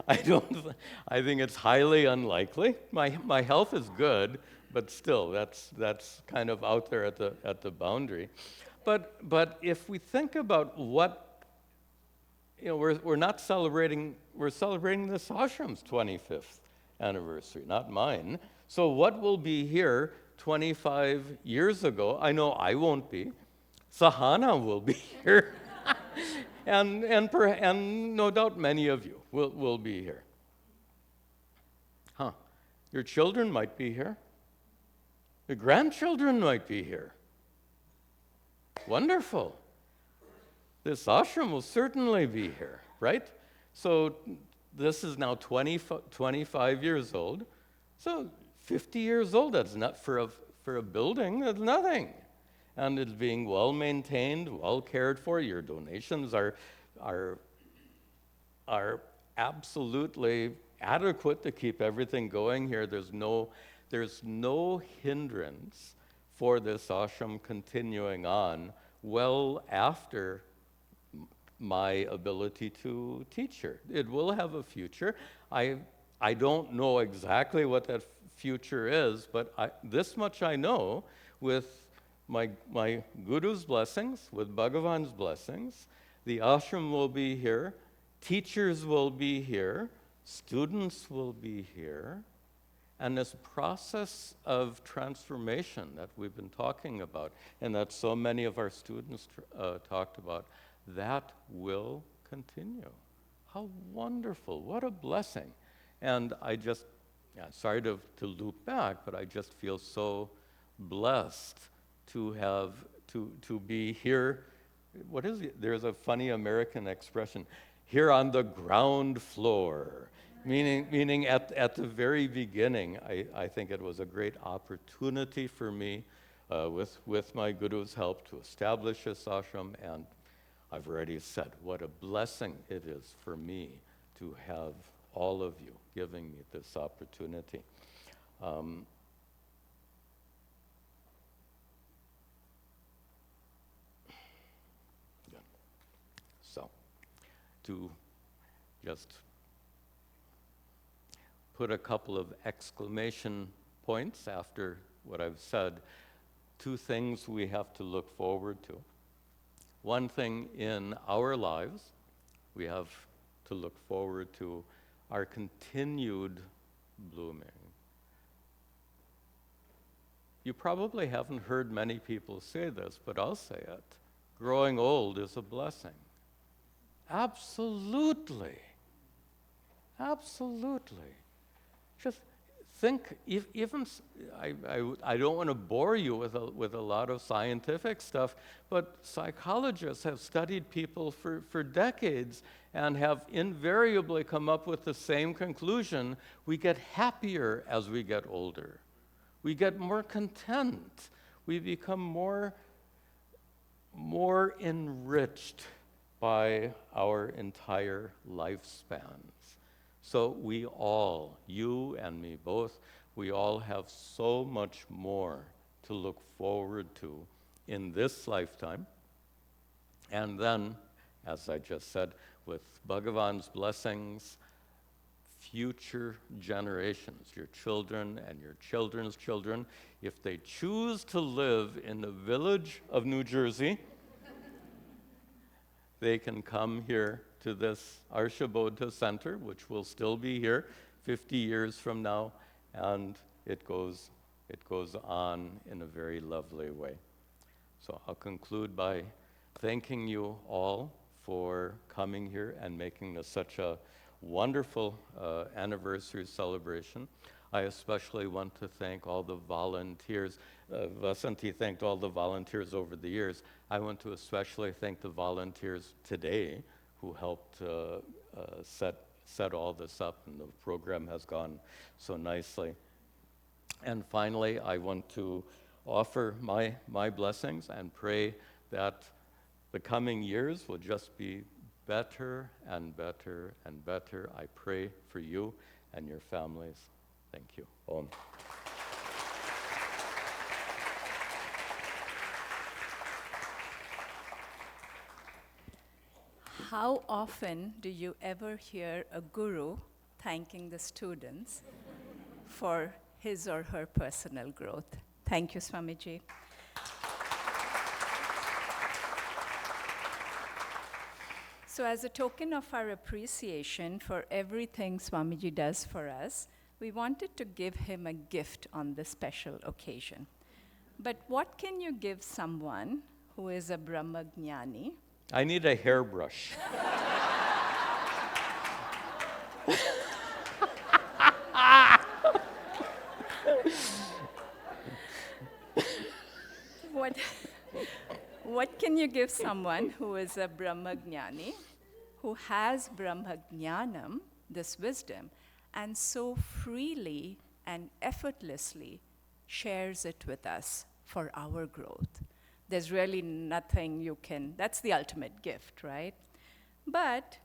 I think it's highly unlikely. My health is good, but still, that's kind of out there at the boundary. But if we think about what, we're celebrating this ashram's 25th anniversary, not mine. So what will be here 25 years ago? I know I won't be. Sahana will be here. And no doubt many of you will be here. Your children might be here. Your grandchildren might be here. Wonderful. This ashram will certainly be here, right? So this is now 25 years old. So 50 years old, that's not for a building, that's nothing. And it's being well maintained, well cared for. Your donations are absolutely adequate to keep everything going here. There's no hindrance for this ashram continuing on well after my ability to teach here. It will have a future. I don't know exactly what that future is, but this much I know with my guru's blessings, with Bhagavan's blessings, the ashram will be here, teachers will be here, students will be here, and this process of transformation that we've been talking about, and that so many of our students talked about, that will continue. How wonderful, what a blessing. And I just, sorry to loop back, but I just feel so blessed to be here. What is it? There's a funny American expression, here on the ground floor, meaning at the very beginning. I think it was a great opportunity for me, with my Guru's help, to establish this ashram, and I've already said what a blessing it is for me to have all of you giving me this opportunity. So, to just put a couple of exclamation points after what I've said, two things we have to look forward to. One thing in our lives, we have to look forward to our continued blooming. You probably haven't heard many people say this, but I'll say it. Growing old is a blessing. Absolutely. Absolutely. Just think, I don't want to bore you with a lot of scientific stuff, but psychologists have studied people for decades and have invariably come up with the same conclusion. We get happier as we get older. We get more content. We become more enriched by our entire lifespans. So we all, you and me both, we all have so much more to look forward to in this lifetime. And then, as I just said, with Bhagavan's blessings, future generations, your children and your children's children, if they choose to live in the village of New Jersey, they can come here to this Arsha Bodha Center, which will still be here 50 years from now, and it goes on in a very lovely way. So I'll conclude by thanking you all for coming here and making this such a wonderful anniversary celebration. I especially want to thank all the volunteers. Vasanthi thanked all the volunteers over the years. I want to especially thank the volunteers today who helped set all this up, and the program has gone so nicely. And finally, I want to offer my blessings and pray that the coming years will just be better and better and better. I pray for you and your families. Thank you. Om. How often do you ever hear a guru thanking the students for his or her personal growth? Thank you, Swamiji. So as a token of our appreciation for everything Swamiji does for us, we wanted to give him a gift on this special occasion. But what can you give someone who is a Brahmagnani? I need a hairbrush. What can you give someone who is a Brahmagnani, who has Brahmagnanam, this wisdom, and so freely and effortlessly shares it with us for our growth? There's really nothing you can, that's the ultimate gift, right? But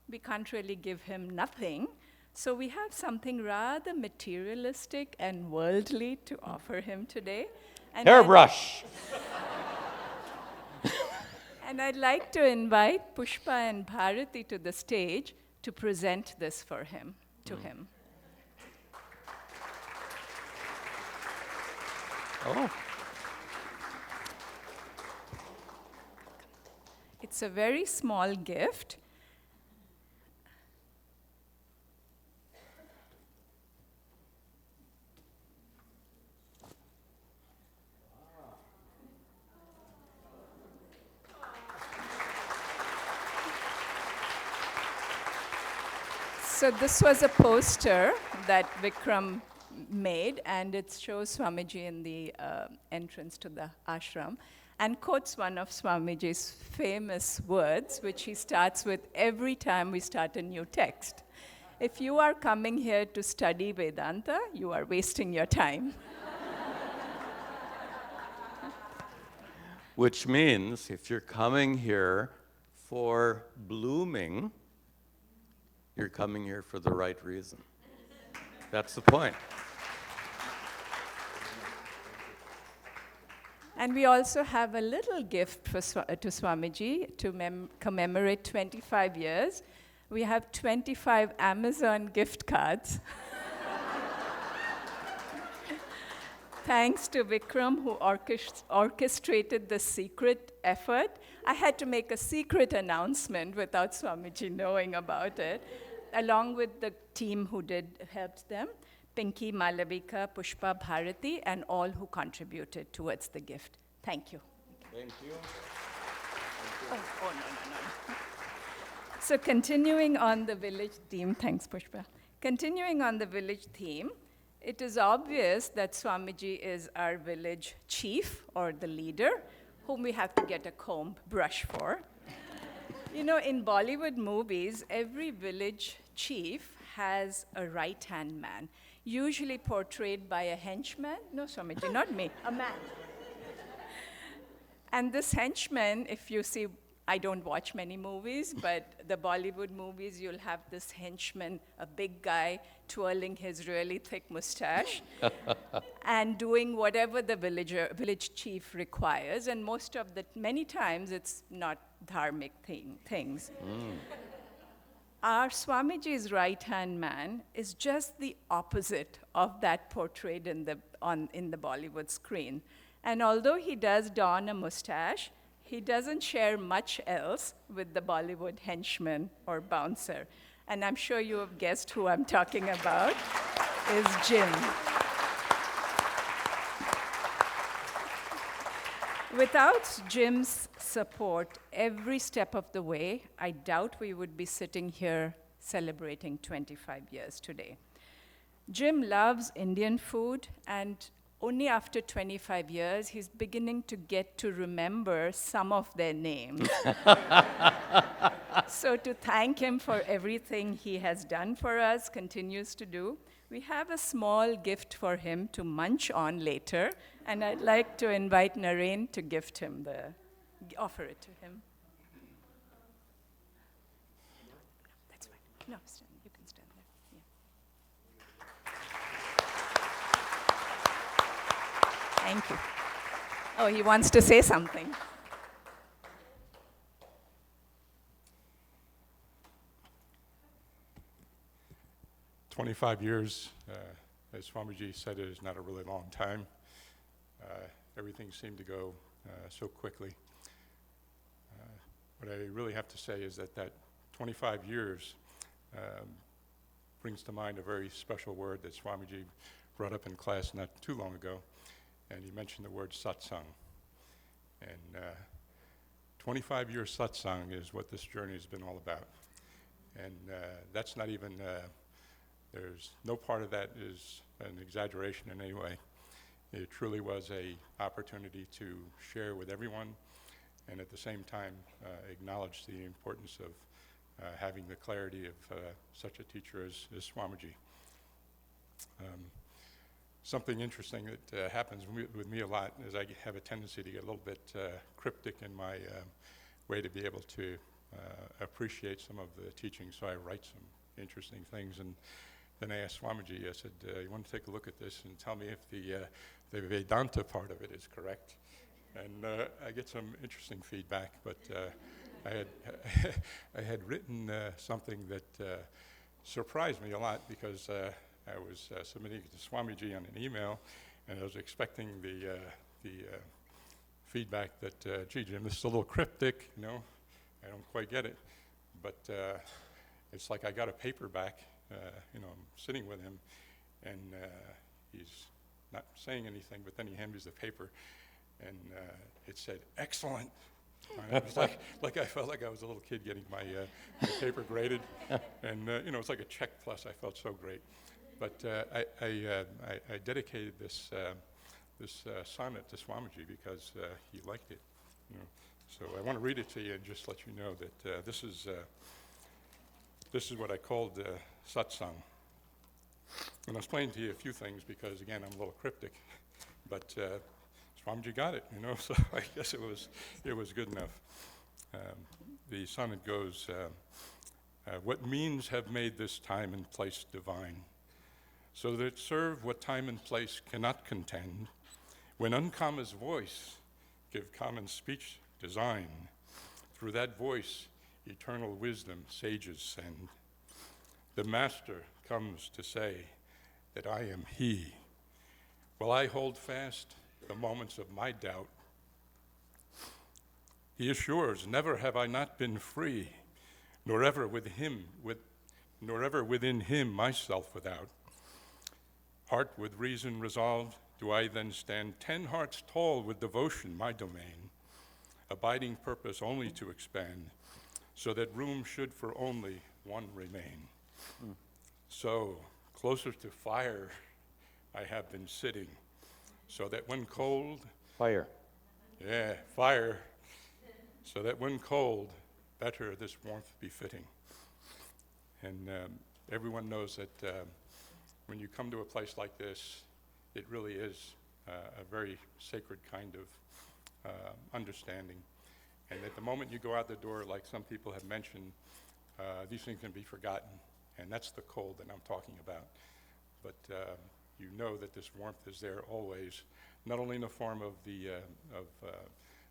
we can't really give him nothing, so we have something rather materialistic and worldly to offer him today. And Hairbrush! And I'd like to invite Pushpa and Bharati to the stage to present this for him, to him. Oh. It's a very small gift. So this was a poster that Vikram made, and it shows Swamiji in the entrance to the ashram, and quotes one of Swamiji's famous words, which he starts with every time we start a new text. If you are coming here to study Vedanta, you are wasting your time. Which means if you're coming here for blooming, you're coming here for the right reason. That's the point. And we also have a little gift for to Swamiji to commemorate 25 years. We have 25 Amazon gift cards. Thanks to Vikram, who orchestrated the secret effort. I had to make a secret announcement without Swamiji knowing about it, along with the team who helped them, Pinky, Malavika, Pushpa, Bharati, and all who contributed towards the gift. Thank you. Thank you. No. So continuing on the village theme, thanks Pushpa. Continuing on the village theme, it is obvious that Swamiji is our village chief or the leader, whom we have to get a comb brush for. You know, in Bollywood movies, every village chief has a right-hand man, usually portrayed by a henchman. No, Swamiji, not me, a man. And this henchman, if you see, I don't watch many movies, but the Bollywood movies, you'll have this henchman, a big guy, twirling his really thick mustache and doing whatever the village chief requires. And many times, it's not dharmic things. Our Swamiji's right-hand man is just the opposite of that portrayed in the Bollywood screen. And although he does don a mustache, he doesn't share much else with the Bollywood henchman or bouncer. And I'm sure you have guessed who I'm talking about, is Jim. Without Jim's support every step of the way, I doubt we would be sitting here celebrating 25 years today. Jim loves Indian food, and only after 25 years, he's beginning to get to remember some of their names. So to thank him for everything he has done for us, continues to do, we have a small gift for him to munch on later, and I'd like to invite Naren to offer it to him. That's fine. No, you can stand there. Yeah. Thank you. Oh, he wants to say something. "25 years, as Swamiji said, it is not a really long time. Everything seemed to go so quickly. What I really have to say is that 25 years brings to mind a very special word that Swamiji brought up in class not too long ago, and he mentioned the word satsang. And 25 years satsang is what this journey has been all about. And that's not even, there's no part of that is an exaggeration in any way. It truly was an opportunity to share with everyone, and at the same time acknowledge the importance of having the clarity of such a teacher as Swamiji. Something interesting that happens with me a lot is I have a tendency to get a little bit cryptic in my way to be able to appreciate some of the teaching, so I write some interesting things. And then I asked Swamiji, I said, you want to take a look at this and tell me if the Vedanta part of it is correct? And I get some interesting feedback, but I had written something that surprised me a lot, because I was submitting it to Swamiji on an email, and I was expecting the feedback that, gee, Jim, this is a little cryptic, you know, I don't quite get it. But it's like I got a paperback, you know, I'm sitting with him, and he's not saying anything, but then he hands me the paper, and it said, "Excellent." It was like I felt like I was a little kid getting my paper graded, and you know, it's like a check plus. I felt so great. But I dedicated this sonnet to Swamiji because he liked it. You know. So I want to read it to you and just let you know that this is what I called satsang. And I'll explain to you a few things because, again, I'm a little cryptic. But Swamiji got it, you know, so I guess it was good enough. The sonnet goes, what means have made this time and place divine, so that it serve what time and place cannot contend, when uncommon's voice give common speech design, through that voice eternal wisdom sages send. The Master comes to say that I am He, while I hold fast the moments of my doubt. He assures, never have I not been free, nor ever within him myself without. Heart with reason resolved, do I then stand 10 hearts tall with devotion my domain, abiding purpose only to expand, so that room should for only one remain. So, closer to fire I have been sitting, so that when cold... Fire. Yeah, fire. So that when cold, better this warmth befitting. And everyone knows that when you come to a place like this, it really is a very sacred kind of understanding. And at the moment you go out the door, like some people have mentioned, these things can be forgotten. And that's the cold that I'm talking about. But you know that this warmth is there always, not only in the form of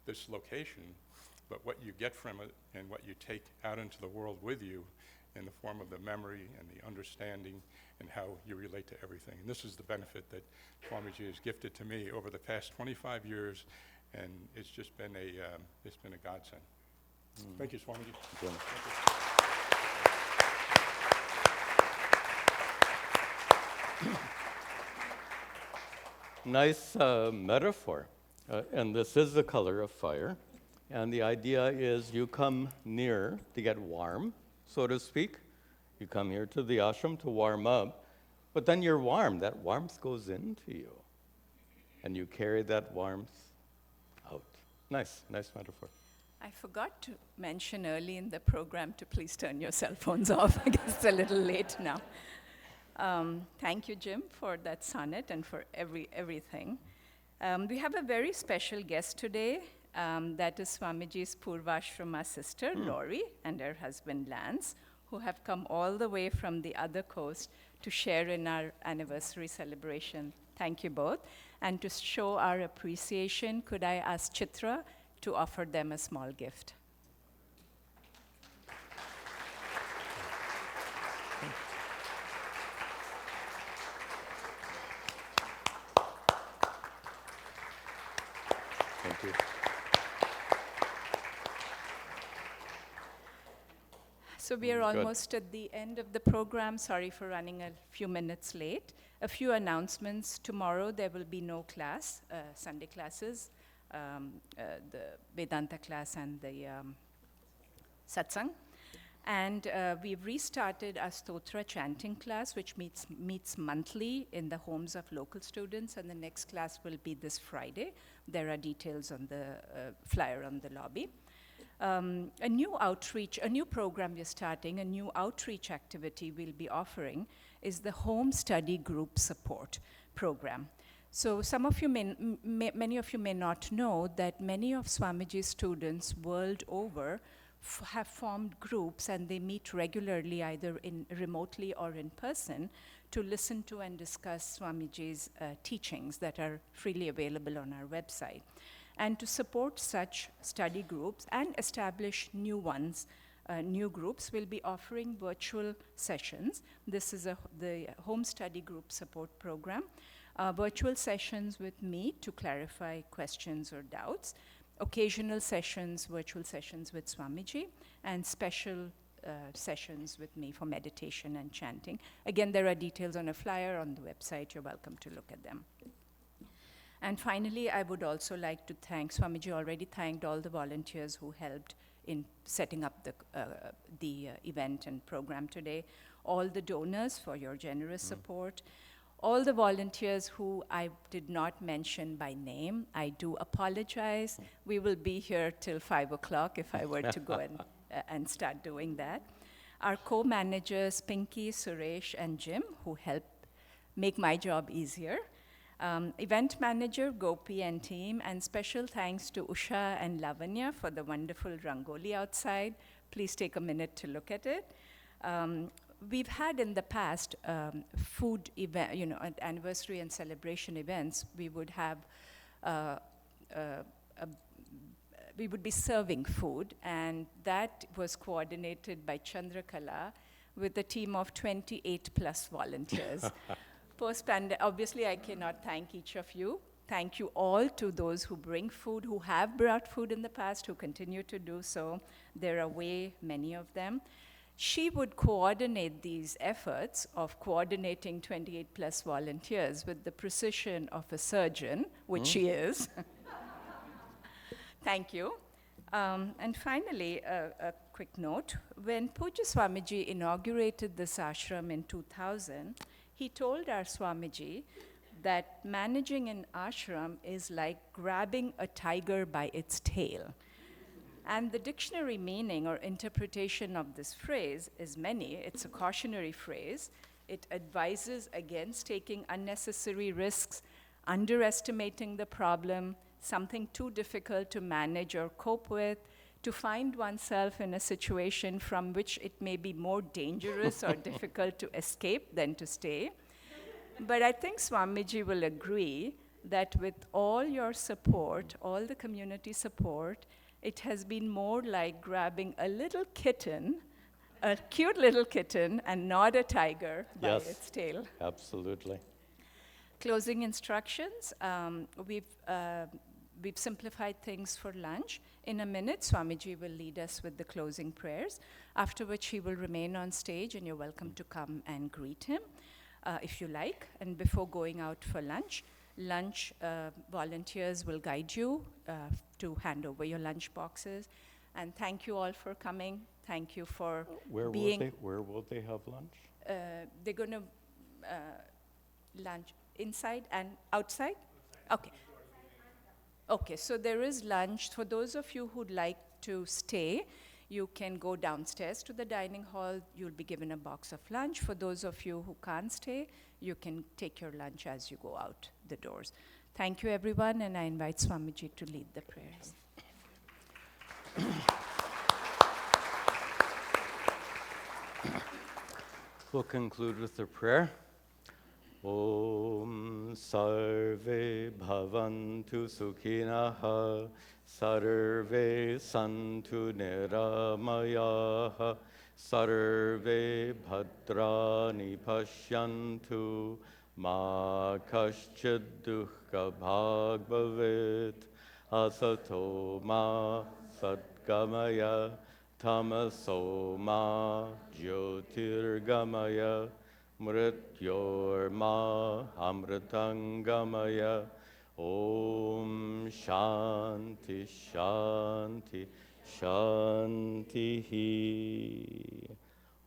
this location, but what you get from it and what you take out into the world with you in the form of the memory and the understanding and how you relate to everything. And this is the benefit that Swamiji has gifted to me over the past 25 years, and it's just been a godsend. Thank you, Swamiji. Thank you. Nice metaphor. And this is the color of fire. And the idea is you come near to get warm, so to speak. You come here to the ashram to warm up, but then you're warm. That warmth goes into you. And you carry that warmth out. Nice metaphor. I forgot to mention early in the program to please turn your cell phones off. I guess it's a little late now. Thank you, Jim, for that sonnet and for everything. We have a very special guest today. That is Swamiji's Purvashrama sister, Laurie, and her husband, Lance, who have come all the way from the other coast to share in our anniversary celebration. Thank you both. And to show our appreciation, could I ask Chitra to offer them a small gift? Thank you. So we are almost at the end of the program. Sorry for running a few minutes late. A few announcements. Tomorrow there will be no class, Sunday classes, the Vedanta class and the satsang. And we've restarted our Stotra chanting class, which meets monthly in the homes of local students, and the next class will be this Friday. There are details on the flyer on the lobby. A new program we're starting, a new outreach activity we'll be offering is the Home Study Group Support Program. So many of you may not know that many of Swamiji's students world over have formed groups, and they meet regularly either remotely or in person to listen to and discuss Swamiji's teachings that are freely available on our website. And to support such study groups and establish new ones, new groups, we'll be offering virtual sessions. This is the Home Study Group Support Program. Virtual sessions with me to clarify questions or doubts, occasional sessions, virtual sessions with Swamiji, and special sessions with me for meditation and chanting. Again, there are details on a flyer on the website. You're welcome to look at them. And finally, I would also like to thank, Swamiji already thanked all the volunteers who helped in setting up the event and program today. all the donors for your generous support, all the volunteers who I did not mention by name. I do apologize. We will be here till 5 o'clock if I were to go and start doing that. Our co-managers, Pinky, Suresh, and Jim, who help make my job easier. Event manager, Gopi and team, and special thanks to Usha and Lavanya for the wonderful rangoli outside. Please take a minute to look at it. We've had in the past food event, at anniversary and celebration events, we would have, we would be serving food, and that was coordinated by Chandrakala with a team of 28 plus volunteers. Obviously I cannot thank each of you. Thank you all to those who bring food, who have brought food in the past, who continue to do so. There are way many of them. She would coordinate these efforts of coordinating 28 plus volunteers with the precision of a surgeon, which she is. Thank you. And finally, a quick note. When Puja Swamiji inaugurated this ashram in 2000, he told our Swamiji that managing an ashram is like grabbing a tiger by its tail. And the dictionary meaning or interpretation of this phrase is many. It's a cautionary phrase. It advises against taking unnecessary risks, underestimating the problem, something too difficult to manage or cope with, to find oneself in a situation from which it may be more dangerous or difficult to escape than to stay. But I think Swamiji will agree that with all your support, all the community support, it has been more like grabbing a little kitten, a cute little kitten, and not a tiger by its tail. Absolutely. Closing instructions. We've simplified things for lunch. In a minute, Swamiji will lead us with the closing prayers, after which he will remain on stage, and you're welcome to come and greet him if you like. And before going out for lunch, volunteers will guide you to hand over your lunch boxes. And thank you all for coming. Thank you for being. Where will they have lunch? They're going to lunch inside and outside? Okay. Okay, so there is lunch. For those of you who'd like to stay, you can go downstairs to the dining hall. You'll be given a box of lunch. For those of you who can't stay, you can take your lunch as you go out the doors. Thank you, everyone, and I invite Swamiji to lead the prayers. We'll conclude with a prayer. Om sarve bhavantu sukhinaha sarve santu niramayaha sarve bhadrani pashyantu ma kaschid dukkha bhag bhavet asato ma sadgamaya tamaso ma jyotirgamaya Mrityorma amritangamaya Om Shanti Shanti Shanti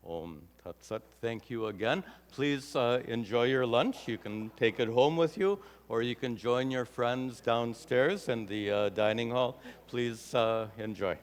Om Tat Sat. Thank you again. Please enjoy your lunch. You can take it home with you, or you can join your friends downstairs in the dining hall. Please enjoy.